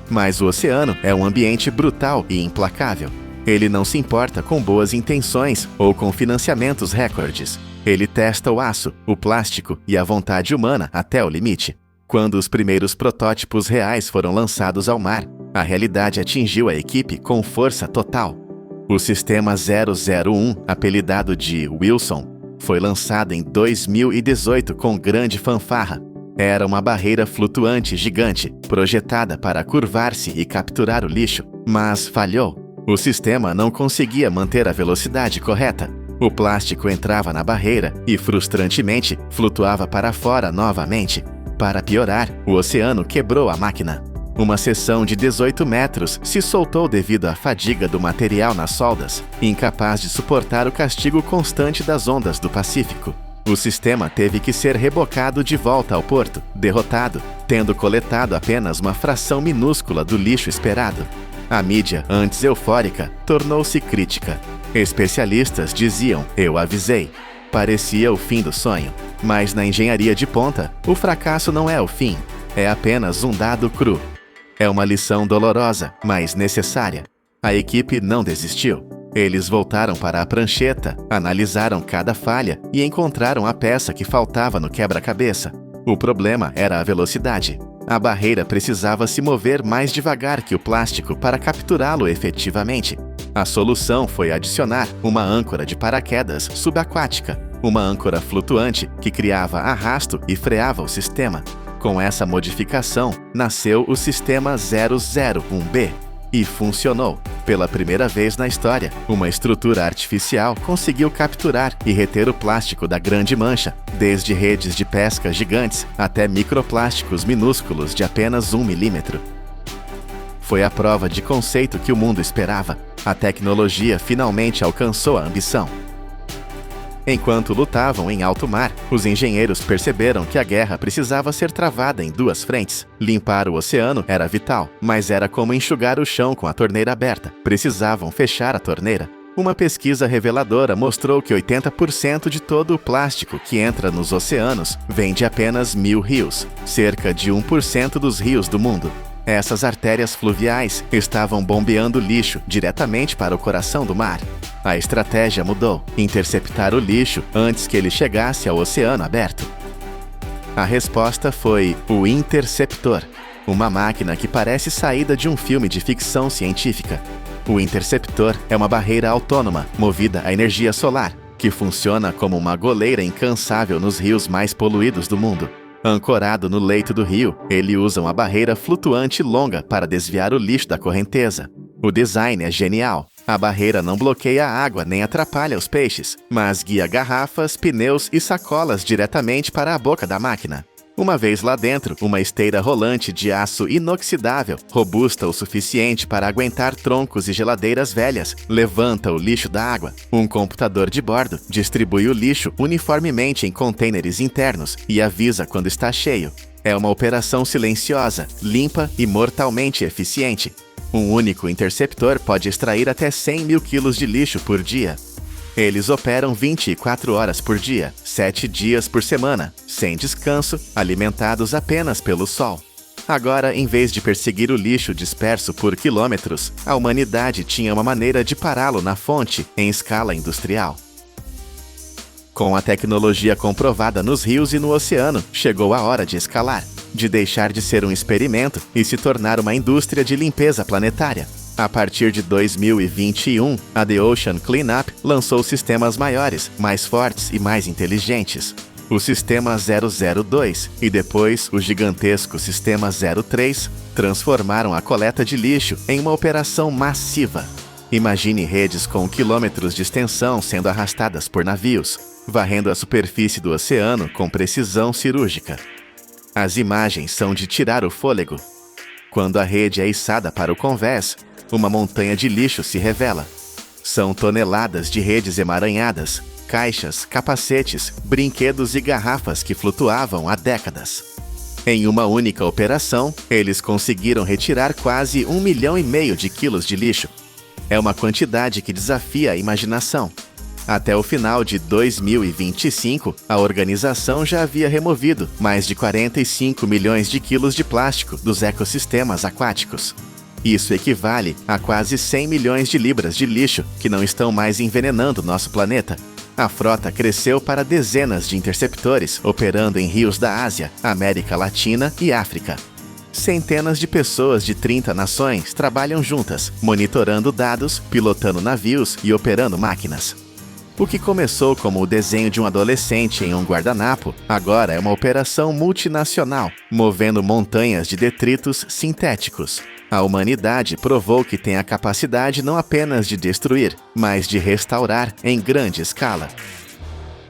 Mas o oceano é um ambiente brutal e implacável. Ele não se importa com boas intenções ou com financiamentos recordes. Ele testa o aço, o plástico e a vontade humana até o limite. Quando os primeiros protótipos reais foram lançados ao mar, a realidade atingiu a equipe com força total. O Sistema 001, apelidado de Wilson, foi lançado em 2018 com grande fanfarra. Era uma barreira flutuante gigante, projetada para curvar-se e capturar o lixo, mas falhou. O sistema não conseguia manter a velocidade correta. O plástico entrava na barreira e, frustrantemente, flutuava para fora novamente. Para piorar, o oceano quebrou a máquina. Uma seção de 18 metros se soltou devido à fadiga do material nas soldas, incapaz de suportar o castigo constante das ondas do Pacífico. O sistema teve que ser rebocado de volta ao porto, derrotado, tendo coletado apenas uma fração minúscula do lixo esperado. A mídia, antes eufórica, tornou-se crítica. Especialistas diziam: "Eu avisei." Parecia o fim do sonho. Mas na engenharia de ponta, o fracasso não é o fim, é apenas um dado cru. É uma lição dolorosa, mas necessária. A equipe não desistiu. Eles voltaram para a prancheta, analisaram cada falha e encontraram a peça que faltava no quebra-cabeça. O problema era a velocidade. A barreira precisava se mover mais devagar que o plástico para capturá-lo efetivamente. A solução foi adicionar uma âncora de paraquedas subaquática, uma âncora flutuante que criava arrasto e freava o sistema. Com essa modificação, nasceu o Sistema 001B. E funcionou. Pela primeira vez na história, uma estrutura artificial conseguiu capturar e reter o plástico da grande mancha, desde redes de pesca gigantes até microplásticos minúsculos de apenas 1 milímetro. Foi a prova de conceito que o mundo esperava. A tecnologia finalmente alcançou a ambição. Enquanto lutavam em alto mar, os engenheiros perceberam que a guerra precisava ser travada em 2 frentes. Limpar o oceano era vital, mas era como enxugar o chão com a torneira aberta. Precisavam fechar a torneira. Uma pesquisa reveladora mostrou que 80% de todo o plástico que entra nos oceanos vem de apenas 1.000 rios, cerca de 1% dos rios do mundo. Essas artérias fluviais estavam bombeando lixo diretamente para o coração do mar. A estratégia mudou: interceptar o lixo antes que ele chegasse ao oceano aberto. A resposta foi o Interceptor, uma máquina que parece saída de um filme de ficção científica. O Interceptor é uma barreira autônoma, movida a energia solar, que funciona como uma goleira incansável nos rios mais poluídos do mundo. Ancorado no leito do rio, ele usa uma barreira flutuante longa para desviar o lixo da correnteza. O design é genial. A barreira não bloqueia a água nem atrapalha os peixes, mas guia garrafas, pneus e sacolas diretamente para a boca da máquina. Uma vez lá dentro, uma esteira rolante de aço inoxidável, robusta o suficiente para aguentar troncos e geladeiras velhas, levanta o lixo da água. Um computador de bordo distribui o lixo uniformemente em contêineres internos e avisa quando está cheio. É uma operação silenciosa, limpa e mortalmente eficiente. Um único interceptor pode extrair até 100.000 quilos de lixo por dia. Eles operam 24 horas por dia, 7 dias por semana, sem descanso, alimentados apenas pelo sol. Agora, em vez de perseguir o lixo disperso por quilômetros, a humanidade tinha uma maneira de pará-lo na fonte, em escala industrial. Com a tecnologia comprovada nos rios e no oceano, chegou a hora de escalar, de deixar de ser um experimento e se tornar uma indústria de limpeza planetária. A partir de 2021, a The Ocean Cleanup lançou sistemas maiores, mais fortes e mais inteligentes. O Sistema 002 e depois o gigantesco Sistema 03 transformaram a coleta de lixo em uma operação massiva. Imagine redes com quilômetros de extensão sendo arrastadas por navios, varrendo a superfície do oceano com precisão cirúrgica. As imagens são de tirar o fôlego. Quando a rede é içada para o convés, uma montanha de lixo se revela. São toneladas de redes emaranhadas, caixas, capacetes, brinquedos e garrafas que flutuavam há décadas. Em uma única operação, eles conseguiram retirar quase 1,5 milhão de quilos de lixo. É uma quantidade que desafia a imaginação. Até o final de 2025, a organização já havia removido mais de 45 milhões de quilos de plástico dos ecossistemas aquáticos. Isso equivale a quase 100 milhões de libras de lixo que não estão mais envenenando nosso planeta. A frota cresceu para dezenas de interceptores operando em rios da Ásia, América Latina e África. Centenas de pessoas de 30 nações trabalham juntas, monitorando dados, pilotando navios e operando máquinas. O que começou como o desenho de um adolescente em um guardanapo, agora é uma operação multinacional, movendo montanhas de detritos sintéticos. A humanidade provou que tem a capacidade não apenas de destruir, mas de restaurar em grande escala.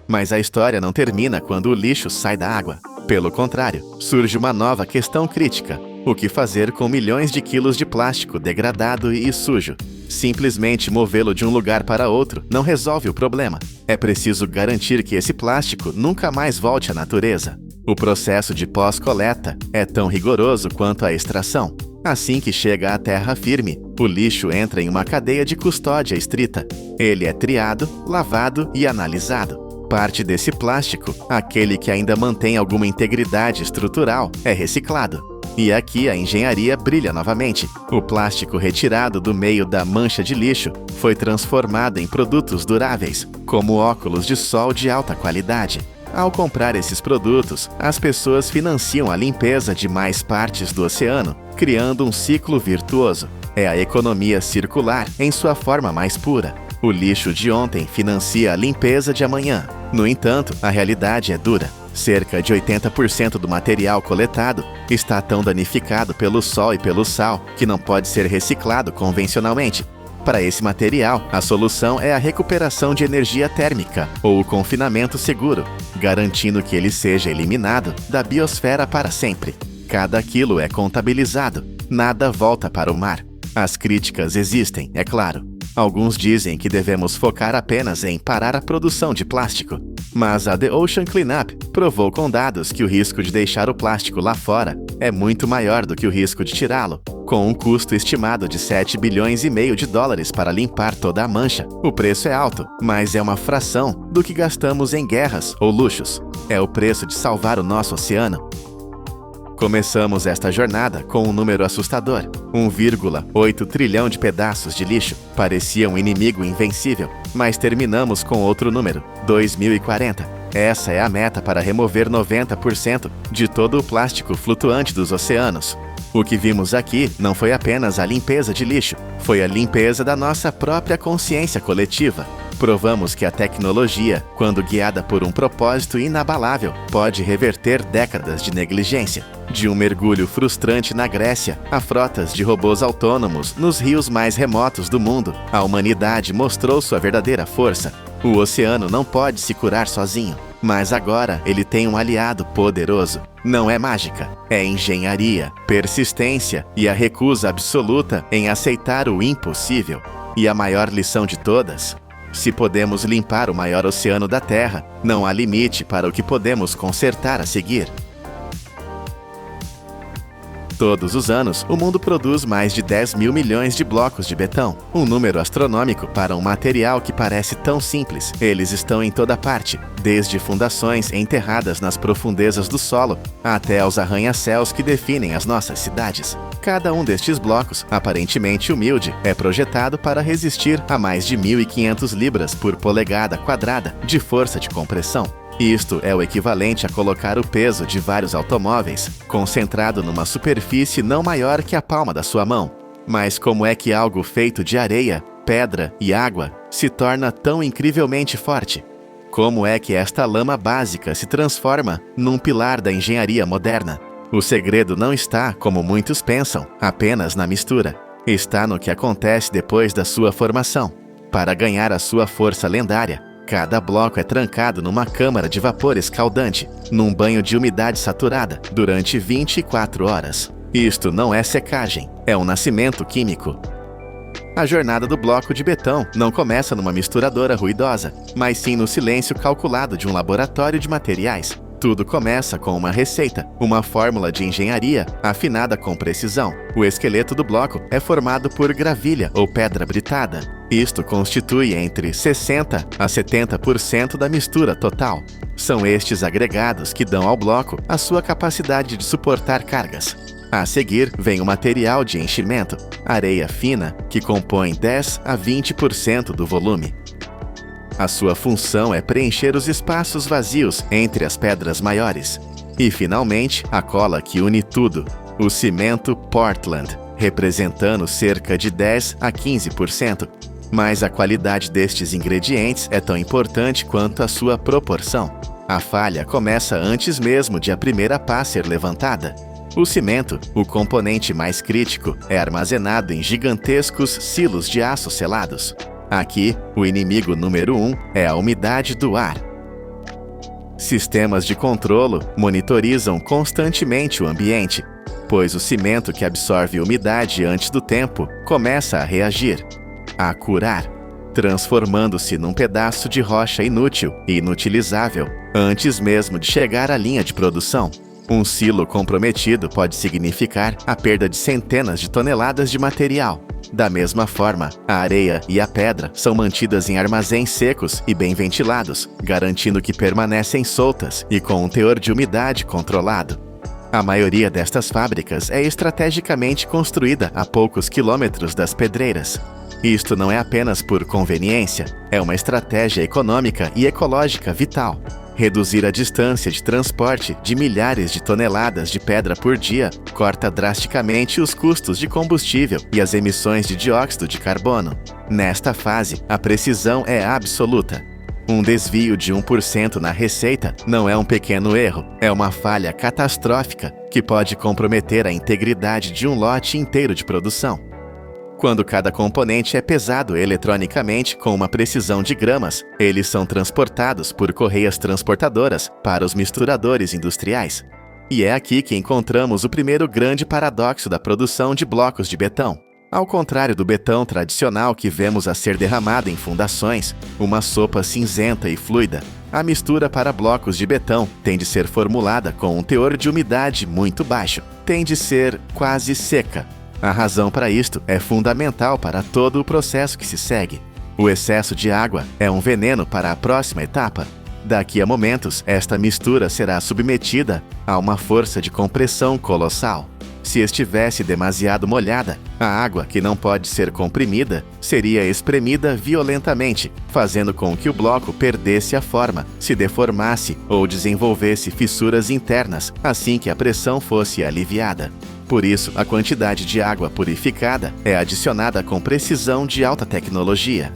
Mas a história não termina quando o lixo sai da água. Pelo contrário, surge uma nova questão crítica: o que fazer com milhões de quilos de plástico degradado e sujo? Simplesmente movê-lo de um lugar para outro não resolve o problema. É preciso garantir que esse plástico nunca mais volte à natureza. O processo de pós-coleta é tão rigoroso quanto a extração. Assim que chega à terra firme, o lixo entra em uma cadeia de custódia estrita. Ele é triado, lavado e analisado. Parte desse plástico, aquele que ainda mantém alguma integridade estrutural, é reciclado. E aqui a engenharia brilha novamente. O plástico retirado do meio da mancha de lixo foi transformado em produtos duráveis, como óculos de sol de alta qualidade. Ao comprar esses produtos, as pessoas financiam a limpeza de mais partes do oceano, criando um ciclo virtuoso. É a economia circular em sua forma mais pura. O lixo de ontem financia a limpeza de amanhã. No entanto, a realidade é dura. Cerca de 80% do material coletado está tão danificado pelo sol e pelo sal que não pode ser reciclado convencionalmente. Para esse material, a solução é a recuperação de energia térmica ou o confinamento seguro, garantindo que ele seja eliminado da biosfera para sempre. Cada quilo é contabilizado, nada volta para o mar. As críticas existem, é claro. Alguns dizem que devemos focar apenas em parar a produção de plástico. Mas a The Ocean Cleanup provou com dados que o risco de deixar o plástico lá fora é muito maior do que o risco de tirá-lo. Com um custo estimado de 7 bilhões e meio de dólares para limpar toda a mancha, o preço é alto, mas é uma fração do que gastamos em guerras ou luxos. É o preço de salvar o nosso oceano. Começamos esta jornada com um número assustador: 1,8 trilhão de pedaços de lixo. Parecia um inimigo invencível, mas terminamos com outro número: 2040. Essa é a meta para remover 90% de todo o plástico flutuante dos oceanos. O que vimos aqui não foi apenas a limpeza de lixo, foi a limpeza da nossa própria consciência coletiva. Provamos que a tecnologia, quando guiada por um propósito inabalável, pode reverter décadas de negligência. De um mergulho frustrante na Grécia a frotas de robôs autônomos nos rios mais remotos do mundo, a humanidade mostrou sua verdadeira força. O oceano não pode se curar sozinho, mas agora ele tem um aliado poderoso. Não é mágica, é engenharia, persistência e a recusa absoluta em aceitar o impossível. E a maior lição de todas: se podemos limpar o maior oceano da Terra, não há limite para o que podemos consertar a seguir. Todos os anos, o mundo produz mais de 10 mil milhões de blocos de betão, um número astronômico para um material que parece tão simples. Eles estão em toda parte, desde fundações enterradas nas profundezas do solo, até aos arranha-céus que definem as nossas cidades. Cada um destes blocos, aparentemente humilde, é projetado para resistir a mais de 1.500 libras por polegada quadrada de força de compressão. Isto é o equivalente a colocar o peso de vários automóveis, concentrado numa superfície não maior que a palma da sua mão. Mas como é que algo feito de areia, pedra e água se torna tão incrivelmente forte? Como é que esta lama básica se transforma num pilar da engenharia moderna? O segredo não está, como muitos pensam, apenas na mistura. Está no que acontece depois da sua formação. Para ganhar a sua força lendária, cada bloco é trancado numa câmara de vapor escaldante, num banho de umidade saturada, durante 24 horas. Isto não é secagem, é um nascimento químico. A jornada do bloco de betão não começa numa misturadora ruidosa, mas sim no silêncio calculado de um laboratório de materiais. Tudo começa com uma receita, uma fórmula de engenharia afinada com precisão. O esqueleto do bloco é formado por gravilha ou pedra britada. Isto constitui entre 60% a 70% da mistura total. São estes agregados que dão ao bloco a sua capacidade de suportar cargas. A seguir vem o material de enchimento, areia fina, que compõe 10% a 20% do volume. A sua função é preencher os espaços vazios entre as pedras maiores. E, finalmente, a cola que une tudo, o cimento Portland, representando cerca de 10% a 15%. Mas a qualidade destes ingredientes é tão importante quanto a sua proporção. A falha começa antes mesmo de a primeira pá ser levantada. O cimento, o componente mais crítico, é armazenado em gigantescos silos de aço selados. Aqui, o inimigo número 1 é a umidade do ar. Sistemas de controlo monitorizam constantemente o ambiente, pois o cimento que absorve umidade antes do tempo começa a reagir, a curar, transformando-se num pedaço de rocha inútil e inutilizável antes mesmo de chegar à linha de produção. Um silo comprometido pode significar a perda de centenas de toneladas de material. Da mesma forma, a areia e a pedra são mantidas em armazéns secos e bem ventilados, garantindo que permanecem soltas e com um teor de umidade controlado. A maioria destas fábricas é estrategicamente construída a poucos quilômetros das pedreiras. Isto não é apenas por conveniência, é uma estratégia econômica e ecológica vital. Reduzir a distância de transporte de milhares de toneladas de pedra por dia corta drasticamente os custos de combustível e as emissões de dióxido de carbono. Nesta fase, a precisão é absoluta. Um desvio de 1% na receita não é um pequeno erro, é uma falha catastrófica que pode comprometer a integridade de um lote inteiro de produção. Quando cada componente é pesado eletronicamente com uma precisão de gramas, eles são transportados por correias transportadoras para os misturadores industriais. E é aqui que encontramos o primeiro grande paradoxo da produção de blocos de betão. Ao contrário do betão tradicional que vemos a ser derramado em fundações, uma sopa cinzenta e fluida, a mistura para blocos de betão tem de ser formulada com um teor de umidade muito baixo, tem de ser quase seca. A razão para isto é fundamental para todo o processo que se segue. O excesso de água é um veneno para a próxima etapa. Daqui a momentos, esta mistura será submetida a uma força de compressão colossal. Se estivesse demasiado molhada, a água, que não pode ser comprimida, seria espremida violentamente, fazendo com que o bloco perdesse a forma, se deformasse ou desenvolvesse fissuras internas assim que a pressão fosse aliviada. Por isso, a quantidade de água purificada é adicionada com precisão de alta tecnologia.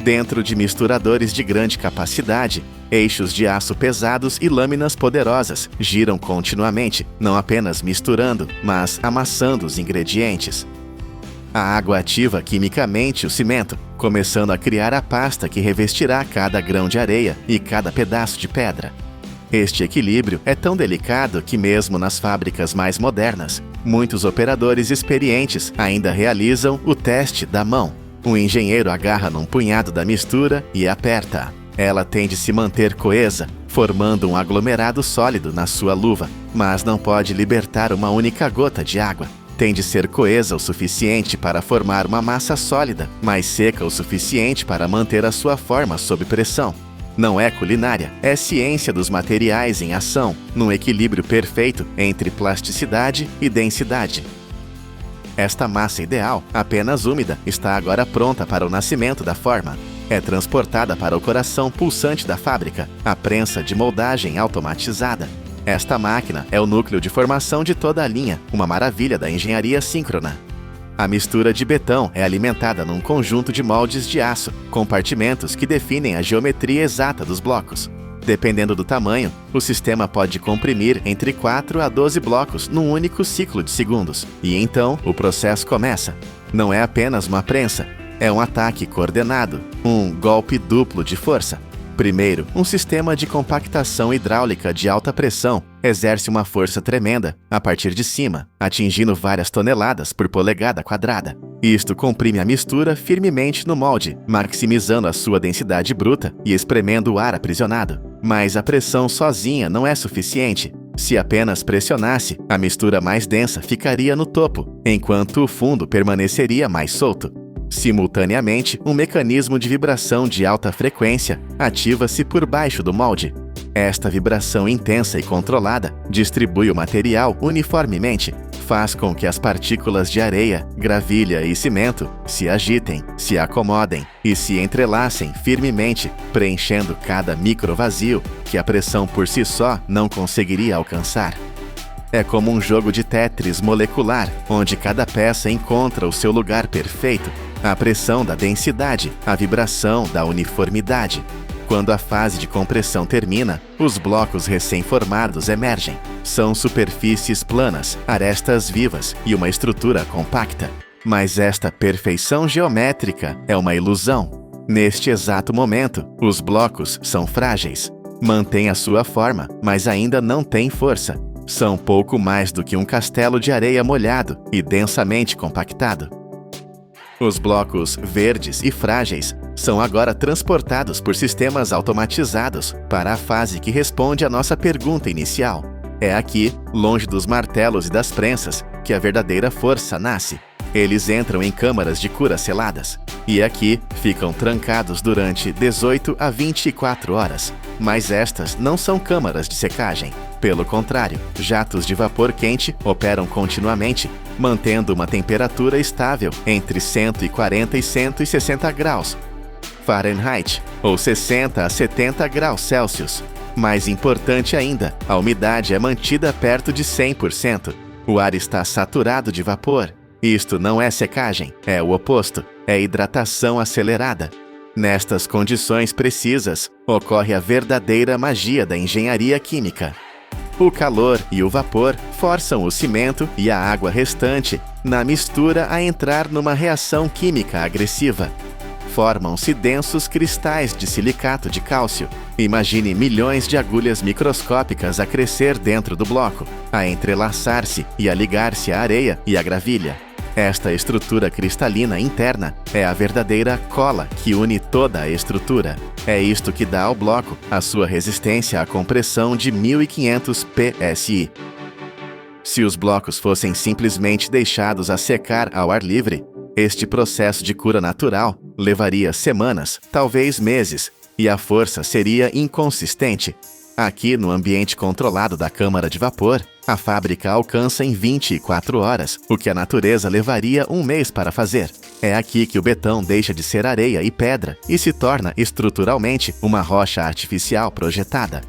Dentro de misturadores de grande capacidade, eixos de aço pesados e lâminas poderosas giram continuamente, não apenas misturando, mas amassando os ingredientes. A água ativa quimicamente o cimento, começando a criar a pasta que revestirá cada grão de areia e cada pedaço de pedra. Este equilíbrio é tão delicado que mesmo nas fábricas mais modernas, muitos operadores experientes ainda realizam o teste da mão. O engenheiro agarra num punhado da mistura e aperta. Ela tem de se manter coesa, formando um aglomerado sólido na sua luva, mas não pode libertar uma única gota de água. Tem de ser coesa o suficiente para formar uma massa sólida, mas seca o suficiente para manter a sua forma sob pressão. Não é culinária, é ciência dos materiais em ação, num equilíbrio perfeito entre plasticidade e densidade. Esta massa ideal, apenas úmida, está agora pronta para o nascimento da forma. É transportada para o coração pulsante da fábrica, a prensa de moldagem automatizada. Esta máquina é o núcleo de formação de toda a linha, uma maravilha da engenharia síncrona. A mistura de betão é alimentada num conjunto de moldes de aço, compartimentos que definem a geometria exata dos blocos. Dependendo do tamanho, o sistema pode comprimir entre 4 a 12 blocos num único ciclo de segundos, e então o processo começa. Não é apenas uma prensa, é um ataque coordenado, um golpe duplo de força. Primeiro, um sistema de compactação hidráulica de alta pressão exerce uma força tremenda a partir de cima, atingindo várias toneladas por polegada quadrada. Isto comprime a mistura firmemente no molde, maximizando a sua densidade bruta e espremendo o ar aprisionado. Mas a pressão sozinha não é suficiente. Se apenas pressionasse, a mistura mais densa ficaria no topo, enquanto o fundo permaneceria mais solto. Simultaneamente, um mecanismo de vibração de alta frequência ativa-se por baixo do molde. Esta vibração intensa e controlada distribui o material uniformemente, faz com que as partículas de areia, gravilha e cimento se agitem, se acomodem e se entrelacem firmemente, preenchendo cada micro-vazio que a pressão por si só não conseguiria alcançar. É como um jogo de Tetris molecular, onde cada peça encontra o seu lugar perfeito. A pressão da densidade, a vibração da uniformidade. Quando a fase de compressão termina, os blocos recém-formados emergem. São superfícies planas, arestas vivas e uma estrutura compacta. Mas esta perfeição geométrica é uma ilusão. Neste exato momento, os blocos são frágeis. Mantêm a sua forma, mas ainda não têm força. São pouco mais do que um castelo de areia molhado e densamente compactado. Os blocos verdes e frágeis são agora transportados por sistemas automatizados para a fase que responde à nossa pergunta inicial. É aqui, longe dos martelos e das prensas, que a verdadeira força nasce. Eles entram em câmaras de cura seladas, e aqui ficam trancados durante 18 a 24 horas. Mas estas não são câmaras de secagem. Pelo contrário, jatos de vapor quente operam continuamente, mantendo uma temperatura estável entre 140 e 160 graus Fahrenheit, ou 60 a 70 graus Celsius. Mais importante ainda, a umidade é mantida perto de 100%. O ar está saturado de vapor. Isto não é secagem, é o oposto, é hidratação acelerada. Nestas condições precisas, ocorre a verdadeira magia da engenharia química. O calor e o vapor forçam o cimento e a água restante na mistura a entrar numa reação química agressiva. Formam-se densos cristais de silicato de cálcio. Imagine milhões de agulhas microscópicas a crescer dentro do bloco, a entrelaçar-se e a ligar-se à areia e à gravilha. Esta estrutura cristalina interna é a verdadeira cola que une toda a estrutura. É isto que dá ao bloco a sua resistência à compressão de 1500 psi. Se os blocos fossem simplesmente deixados a secar ao ar livre, este processo de cura natural levaria semanas, talvez meses, e a força seria inconsistente. Aqui, no ambiente controlado da câmara de vapor, a fábrica alcança em 24 horas, o que a natureza levaria um mês para fazer. É aqui que o betão deixa de ser areia e pedra e se torna estruturalmente uma rocha artificial projetada.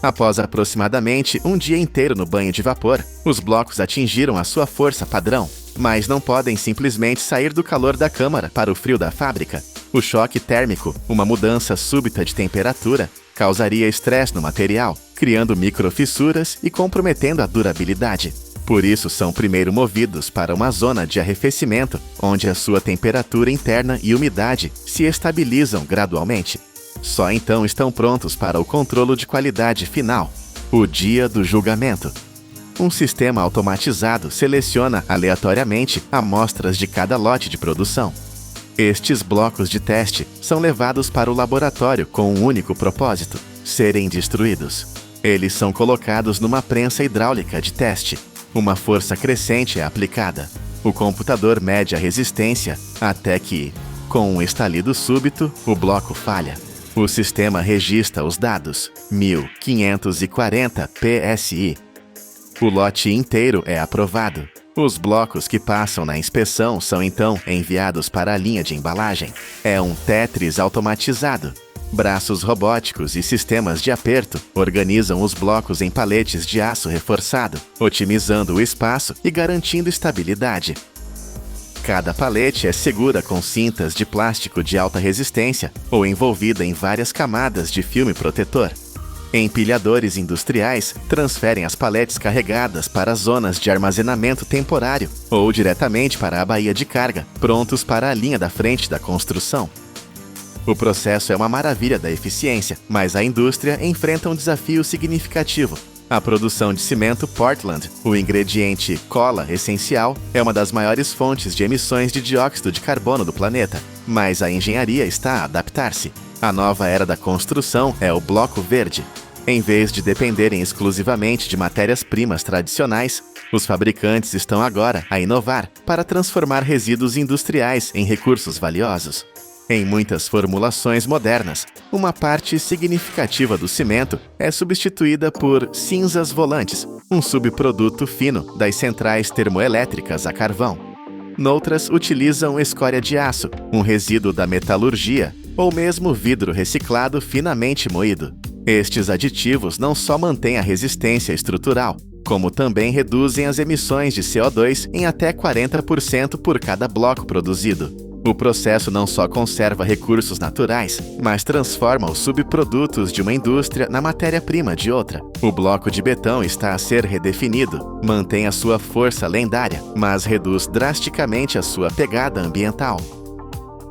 Após aproximadamente um dia inteiro no banho de vapor, os blocos atingiram a sua força padrão, mas não podem simplesmente sair do calor da câmara para o frio da fábrica. O choque térmico, uma mudança súbita de temperatura, causaria estresse no material, criando microfissuras e comprometendo a durabilidade. Por isso, são primeiro movidos para uma zona de arrefecimento, onde a sua temperatura interna e umidade se estabilizam gradualmente. Só então estão prontos para o controle de qualidade final, o dia do julgamento. Um sistema automatizado seleciona aleatoriamente amostras de cada lote de produção. Estes blocos de teste são levados para o laboratório com um único propósito: serem destruídos. Eles são colocados numa prensa hidráulica de teste. Uma força crescente é aplicada. O computador mede a resistência até que, com um estalido súbito, o bloco falha. O sistema registra os dados, 1540 psi. O lote inteiro é aprovado. Os blocos que passam na inspeção são então enviados para a linha de embalagem. É um Tetris automatizado. Braços robóticos e sistemas de aperto organizam os blocos em paletes de aço reforçado, otimizando o espaço e garantindo estabilidade. Cada palete é segura com cintas de plástico de alta resistência ou envolvida em várias camadas de filme protetor. Empilhadores industriais transferem as paletes carregadas para zonas de armazenamento temporário ou diretamente para a baía de carga, prontos para a linha da frente da construção. O processo é uma maravilha da eficiência, mas a indústria enfrenta um desafio significativo. A produção de cimento Portland, o ingrediente cola essencial, é uma das maiores fontes de emissões de dióxido de carbono do planeta, mas a engenharia está a adaptar-se. A nova era da construção é o bloco verde. Em vez de dependerem exclusivamente de matérias-primas tradicionais, os fabricantes estão agora a inovar para transformar resíduos industriais em recursos valiosos. Em muitas formulações modernas, uma parte significativa do cimento é substituída por cinzas volantes, um subproduto fino das centrais termoelétricas a carvão. Noutras, utilizam escória de aço, um resíduo da metalurgia, ou mesmo vidro reciclado finamente moído. Estes aditivos não só mantêm a resistência estrutural, como também reduzem as emissões de CO2 em até 40% por cada bloco produzido. O processo não só conserva recursos naturais, mas transforma os subprodutos de uma indústria na matéria-prima de outra. O bloco de betão está a ser redefinido, mantém a sua força lendária, mas reduz drasticamente a sua pegada ambiental.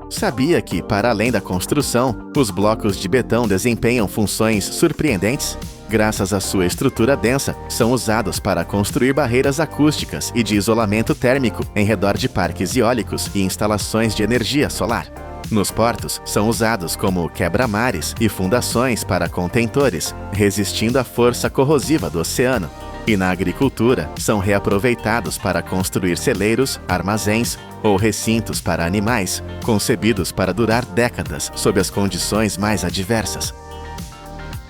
Sabia que, para além da construção, os blocos de betão desempenham funções surpreendentes? Graças à sua estrutura densa, são usados para construir barreiras acústicas e de isolamento térmico em redor de parques eólicos e instalações de energia solar. Nos portos, são usados como quebra-mares e fundações para contentores, resistindo à força corrosiva do oceano. E na agricultura, são reaproveitados para construir celeiros, armazéns ou recintos para animais, concebidos para durar décadas sob as condições mais adversas.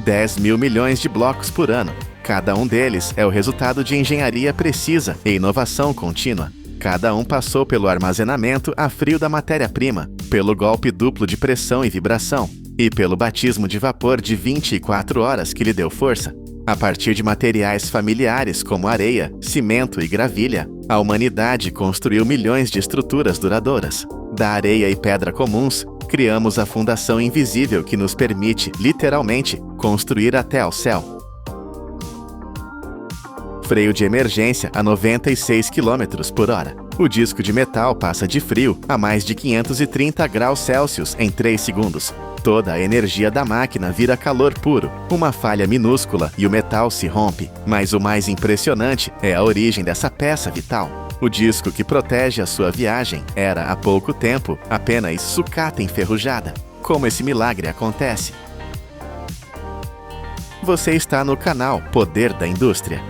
10 mil milhões de blocos por ano. Cada um deles é o resultado de engenharia precisa e inovação contínua. Cada um passou pelo armazenamento a frio da matéria-prima, pelo golpe duplo de pressão e vibração, e pelo batismo de vapor de 24 horas que lhe deu força. A partir de materiais familiares como areia, cimento e gravilha, a humanidade construiu milhões de estruturas duradouras. Da areia e pedra comuns, criamos a fundação invisível que nos permite, literalmente, construir até ao céu. Freio de emergência a 96 km por hora. O disco de metal passa de frio a mais de 530 graus Celsius em 3 segundos. Toda a energia da máquina vira calor puro, uma falha minúscula e o metal se rompe. Mas o mais impressionante é a origem dessa peça vital. O disco que protege a sua viagem era, há pouco tempo, apenas sucata enferrujada. Como esse milagre acontece? Você está no canal Poder da Indústria.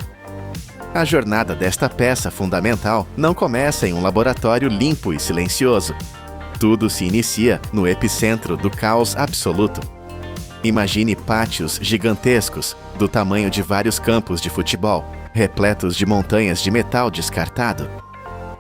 A jornada desta peça fundamental não começa em um laboratório limpo e silencioso. Tudo se inicia no epicentro do caos absoluto. Imagine pátios gigantescos, do tamanho de vários campos de futebol, repletos de montanhas de metal descartado.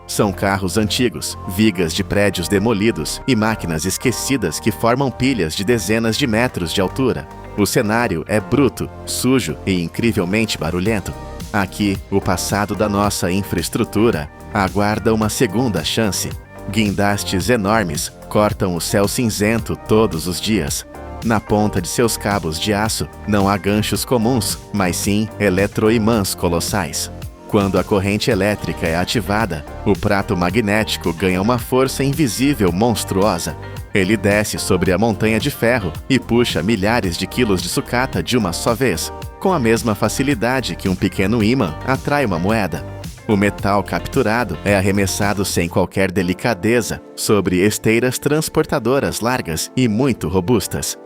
São carros antigos, vigas de prédios demolidos e máquinas esquecidas que formam pilhas de dezenas de metros de altura. O cenário é bruto, sujo e incrivelmente barulhento. Aqui, o passado da nossa infraestrutura aguarda uma segunda chance. Guindastes enormes cortam o céu cinzento todos os dias. Na ponta de seus cabos de aço não há ganchos comuns, mas sim eletroimãs colossais. Quando a corrente elétrica é ativada, o prato magnético ganha uma força invisível monstruosa. Ele desce sobre a montanha de ferro e puxa milhares de quilos de sucata de uma só vez, com a mesma facilidade que um pequeno ímã atrai uma moeda. O metal capturado é arremessado sem qualquer delicadeza sobre esteiras transportadoras largas e muito robustas.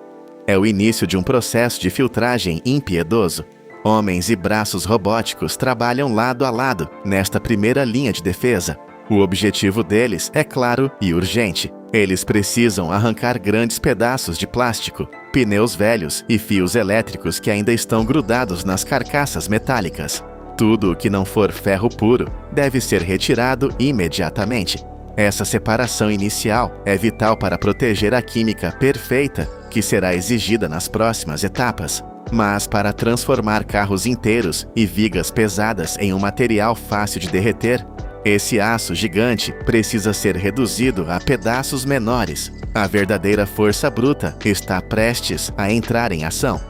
É o início de um processo de filtragem impiedoso. Homens e braços robóticos trabalham lado a lado nesta primeira linha de defesa. O objetivo deles é claro e urgente. Eles precisam arrancar grandes pedaços de plástico, pneus velhos e fios elétricos que ainda estão grudados nas carcaças metálicas. Tudo o que não for ferro puro deve ser retirado imediatamente. Essa separação inicial é vital para proteger a química perfeita que será exigida nas próximas etapas. Mas para transformar carros inteiros e vigas pesadas em um material fácil de derreter, esse aço gigante precisa ser reduzido a pedaços menores. A verdadeira força bruta está prestes a entrar em ação.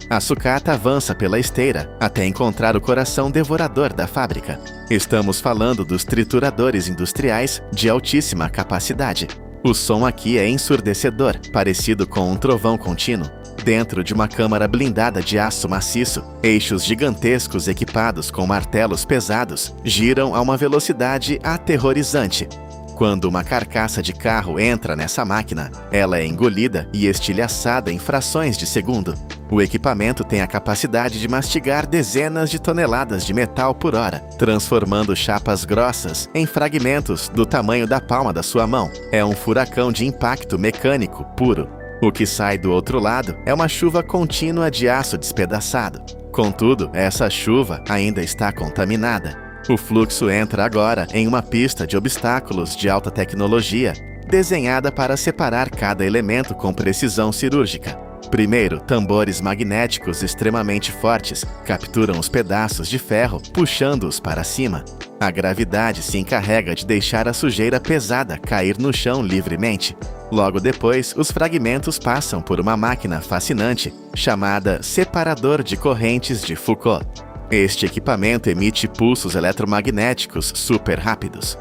A sucata avança pela esteira até encontrar o coração devorador da fábrica. Estamos falando dos trituradores industriais de altíssima capacidade. O som aqui é ensurdecedor, parecido com um trovão contínuo. Dentro de uma câmara blindada de aço maciço, eixos gigantescos equipados com martelos pesados giram a uma velocidade aterrorizante. Quando uma carcaça de carro entra nessa máquina, ela é engolida e estilhaçada em frações de segundo. O equipamento tem a capacidade de mastigar dezenas de toneladas de metal por hora, transformando chapas grossas em fragmentos do tamanho da palma da sua mão. É um furacão de impacto mecânico puro. O que sai do outro lado é uma chuva contínua de aço despedaçado. Contudo, essa chuva ainda está contaminada. O fluxo entra agora em uma pista de obstáculos de alta tecnologia, desenhada para separar cada elemento com precisão cirúrgica. Primeiro, tambores magnéticos extremamente fortes capturam os pedaços de ferro, puxando-os para cima. A gravidade se encarrega de deixar a sujeira pesada cair no chão livremente. Logo depois, os fragmentos passam por uma máquina fascinante, chamada separador de correntes de Foucault. Este equipamento emite pulsos eletromagnéticos super rápidos.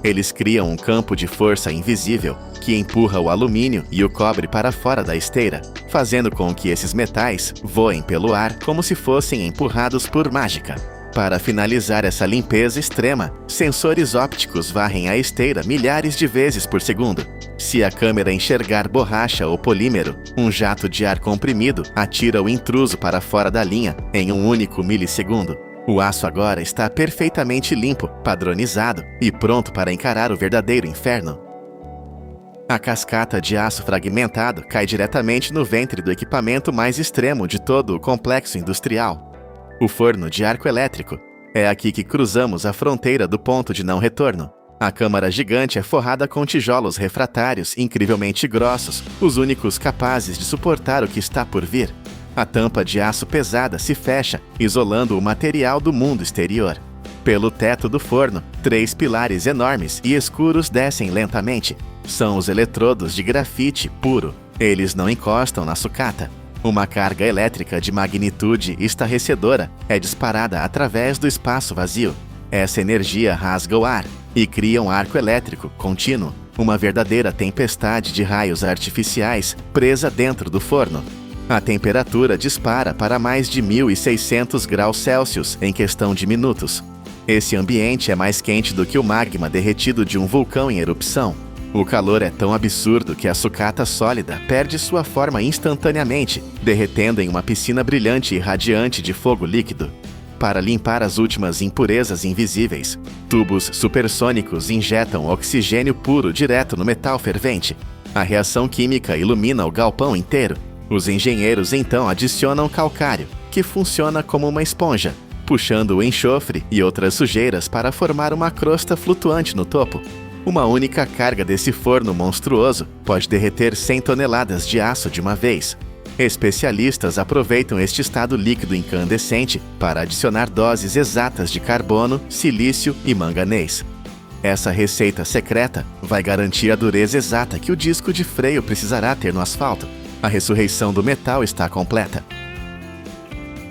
Eles criam um campo de força invisível que empurra o alumínio e o cobre para fora da esteira, fazendo com que esses metais voem pelo ar como se fossem empurrados por mágica. Para finalizar essa limpeza extrema, sensores ópticos varrem a esteira milhares de vezes por segundo. Se a câmera enxergar borracha ou polímero, um jato de ar comprimido atira o intruso para fora da linha em um único milissegundo. O aço agora está perfeitamente limpo, padronizado e pronto para encarar o verdadeiro inferno. A cascata de aço fragmentado cai diretamente no ventre do equipamento mais extremo de todo o complexo industrial. O forno de arco elétrico. É aqui que cruzamos a fronteira do ponto de não retorno. A câmara gigante é forrada com tijolos refratários incrivelmente grossos, os únicos capazes de suportar o que está por vir. A tampa de aço pesada se fecha, isolando o material do mundo exterior. Pelo teto do forno, 3 pilares enormes e escuros descem lentamente. São os eletrodos de grafite puro. Eles não encostam na sucata. Uma carga elétrica de magnitude estarrecedora é disparada através do espaço vazio. Essa energia rasga o ar e cria um arco elétrico contínuo, uma verdadeira tempestade de raios artificiais presa dentro do forno. A temperatura dispara para mais de 1.600 graus Celsius em questão de minutos. Esse ambiente é mais quente do que o magma derretido de um vulcão em erupção. O calor é tão absurdo que a sucata sólida perde sua forma instantaneamente, derretendo em uma piscina brilhante e radiante de fogo líquido. Para limpar as últimas impurezas invisíveis, tubos supersônicos injetam oxigênio puro direto no metal fervente. A reação química ilumina o galpão inteiro. Os engenheiros então adicionam calcário, que funciona como uma esponja, puxando o enxofre e outras sujeiras para formar uma crosta flutuante no topo. Uma única carga desse forno monstruoso pode derreter 100 toneladas de aço de uma vez. Especialistas aproveitam este estado líquido incandescente para adicionar doses exatas de carbono, silício e manganês. Essa receita secreta vai garantir a dureza exata que o disco de freio precisará ter no asfalto. A ressurreição do metal está completa.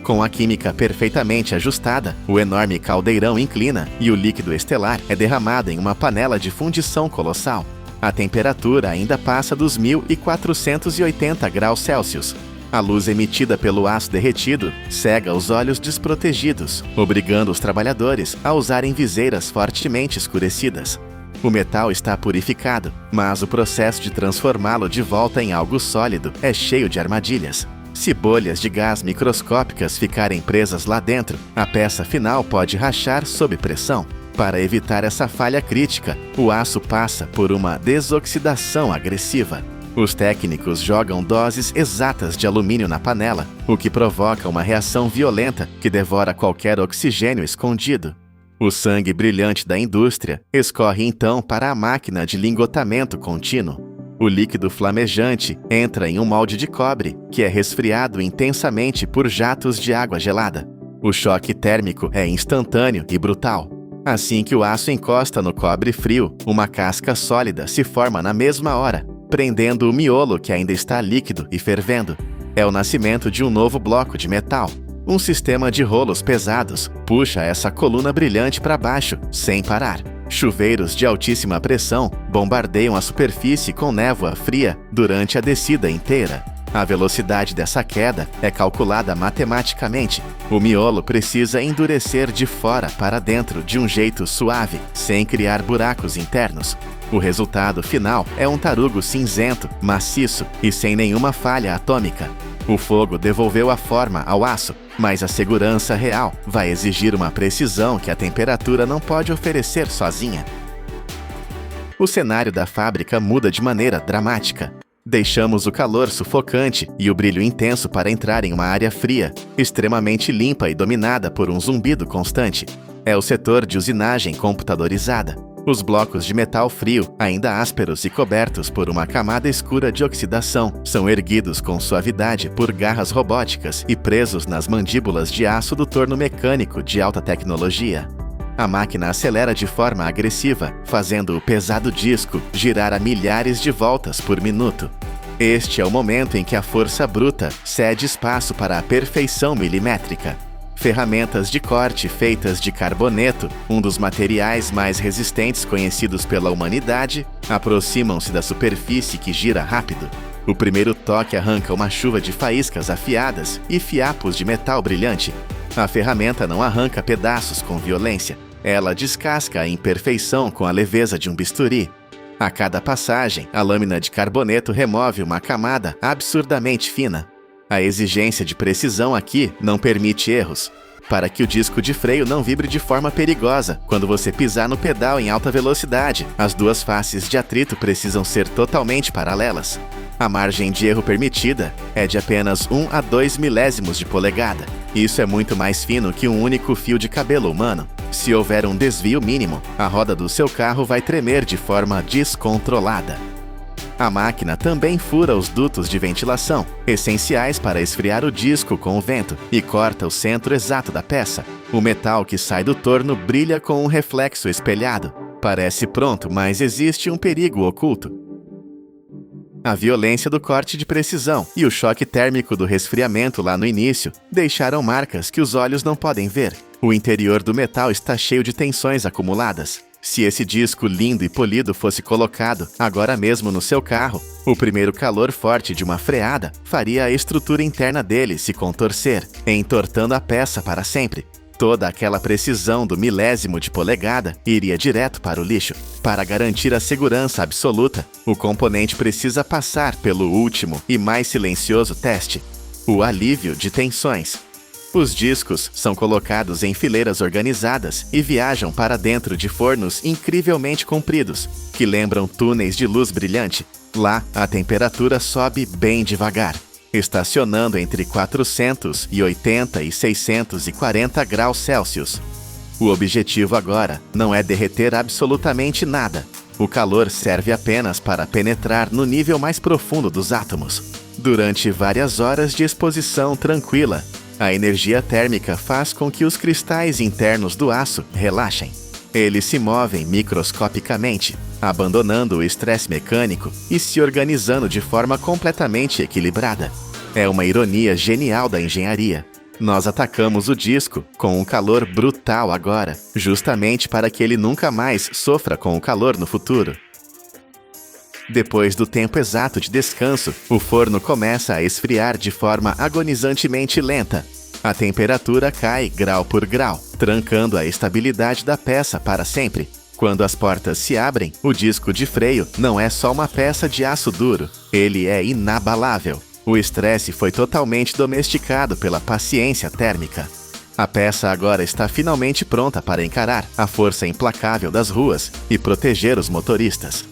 Com a química perfeitamente ajustada, o enorme caldeirão inclina e o líquido estelar é derramado em uma panela de fundição colossal. A temperatura ainda passa dos 1480 graus Celsius. A luz emitida pelo aço derretido cega os olhos desprotegidos, obrigando os trabalhadores a usarem viseiras fortemente escurecidas. O metal está purificado, mas o processo de transformá-lo de volta em algo sólido é cheio de armadilhas. Se bolhas de gás microscópicas ficarem presas lá dentro, a peça final pode rachar sob pressão. Para evitar essa falha crítica, o aço passa por uma desoxidação agressiva. Os técnicos jogam doses exatas de alumínio na panela, o que provoca uma reação violenta que devora qualquer oxigênio escondido. O sangue brilhante da indústria escorre então para a máquina de lingotamento contínuo. O líquido flamejante entra em um molde de cobre, que é resfriado intensamente por jatos de água gelada. O choque térmico é instantâneo e brutal. Assim que o aço encosta no cobre frio, uma casca sólida se forma na mesma hora, prendendo o miolo que ainda está líquido e fervendo. É o nascimento de um novo bloco de metal. Um sistema de rolos pesados puxa essa coluna brilhante para baixo, sem parar. Chuveiros de altíssima pressão bombardeiam a superfície com névoa fria durante a descida inteira. A velocidade dessa queda é calculada matematicamente. O miolo precisa endurecer de fora para dentro de um jeito suave, sem criar buracos internos. O resultado final é um tarugo cinzento, maciço e sem nenhuma falha atômica. O fogo devolveu a forma ao aço, mas a segurança real vai exigir uma precisão que a temperatura não pode oferecer sozinha. O cenário da fábrica muda de maneira dramática. Deixamos o calor sufocante e o brilho intenso para entrar em uma área fria, extremamente limpa e dominada por um zumbido constante. É o setor de usinagem computadorizada. Os blocos de metal frio, ainda ásperos e cobertos por uma camada escura de oxidação, são erguidos com suavidade por garras robóticas e presos nas mandíbulas de aço do torno mecânico de alta tecnologia. A máquina acelera de forma agressiva, fazendo o pesado disco girar a milhares de voltas por minuto. Este é o momento em que a força bruta cede espaço para a perfeição milimétrica. Ferramentas de corte feitas de carboneto, um dos materiais mais resistentes conhecidos pela humanidade, aproximam-se da superfície que gira rápido. O primeiro toque arranca uma chuva de faíscas afiadas e fiapos de metal brilhante. A ferramenta não arranca pedaços com violência. Ela descasca a imperfeição com a leveza de um bisturi. A cada passagem, a lâmina de carboneto remove uma camada absurdamente fina. A exigência de precisão aqui não permite erros. Para que o disco de freio não vibre de forma perigosa quando você pisar no pedal em alta velocidade, as duas faces de atrito precisam ser totalmente paralelas. A margem de erro permitida é de apenas 1 a 2 milésimos de polegada. Isso é muito mais fino que um único fio de cabelo humano. Se houver um desvio mínimo, a roda do seu carro vai tremer de forma descontrolada. A máquina também fura os dutos de ventilação, essenciais para esfriar o disco com o vento, e corta o centro exato da peça. O metal que sai do torno brilha com um reflexo espelhado. Parece pronto, mas existe um perigo oculto. A violência do corte de precisão e o choque térmico do resfriamento lá no início deixaram marcas que os olhos não podem ver. O interior do metal está cheio de tensões acumuladas. Se esse disco lindo e polido fosse colocado agora mesmo no seu carro, o primeiro calor forte de uma freada faria a estrutura interna dele se contorcer, entortando a peça para sempre. Toda aquela precisão do milésimo de polegada iria direto para o lixo. Para garantir a segurança absoluta, o componente precisa passar pelo último e mais silencioso teste: o alívio de tensões. Os discos são colocados em fileiras organizadas e viajam para dentro de fornos incrivelmente compridos, que lembram túneis de luz brilhante. Lá, a temperatura sobe bem devagar, estacionando entre 480 e 640 graus Celsius. O objetivo agora não é derreter absolutamente nada. O calor serve apenas para penetrar no nível mais profundo dos átomos. Durante várias horas de exposição tranquila, a energia térmica faz com que os cristais internos do aço relaxem. Eles se movem microscopicamente, abandonando o estresse mecânico e se organizando de forma completamente equilibrada. É uma ironia genial da engenharia. Nós atacamos o disco com um calor brutal agora, justamente para que ele nunca mais sofra com o calor no futuro. Depois do tempo exato de descanso, o forno começa a esfriar de forma agonizantemente lenta. A temperatura cai grau por grau, trancando a estabilidade da peça para sempre. Quando as portas se abrem, o disco de freio não é só uma peça de aço duro, ele é inabalável. O estresse foi totalmente domesticado pela paciência térmica. A peça agora está finalmente pronta para encarar a força implacável das ruas e proteger os motoristas.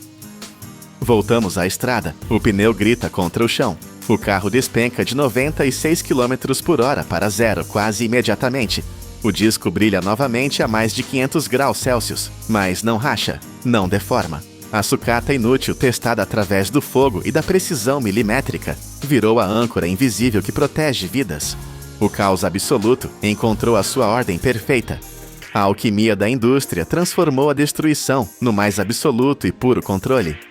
Voltamos à estrada. O pneu grita contra o chão. O carro despenca de 96 km por hora para zero quase imediatamente. O disco brilha novamente a mais de 500 graus Celsius, mas não racha, não deforma. A sucata inútil testada através do fogo e da precisão milimétrica virou a âncora invisível que protege vidas. O caos absoluto encontrou a sua ordem perfeita. A alquimia da indústria transformou a destruição no mais absoluto e puro controle.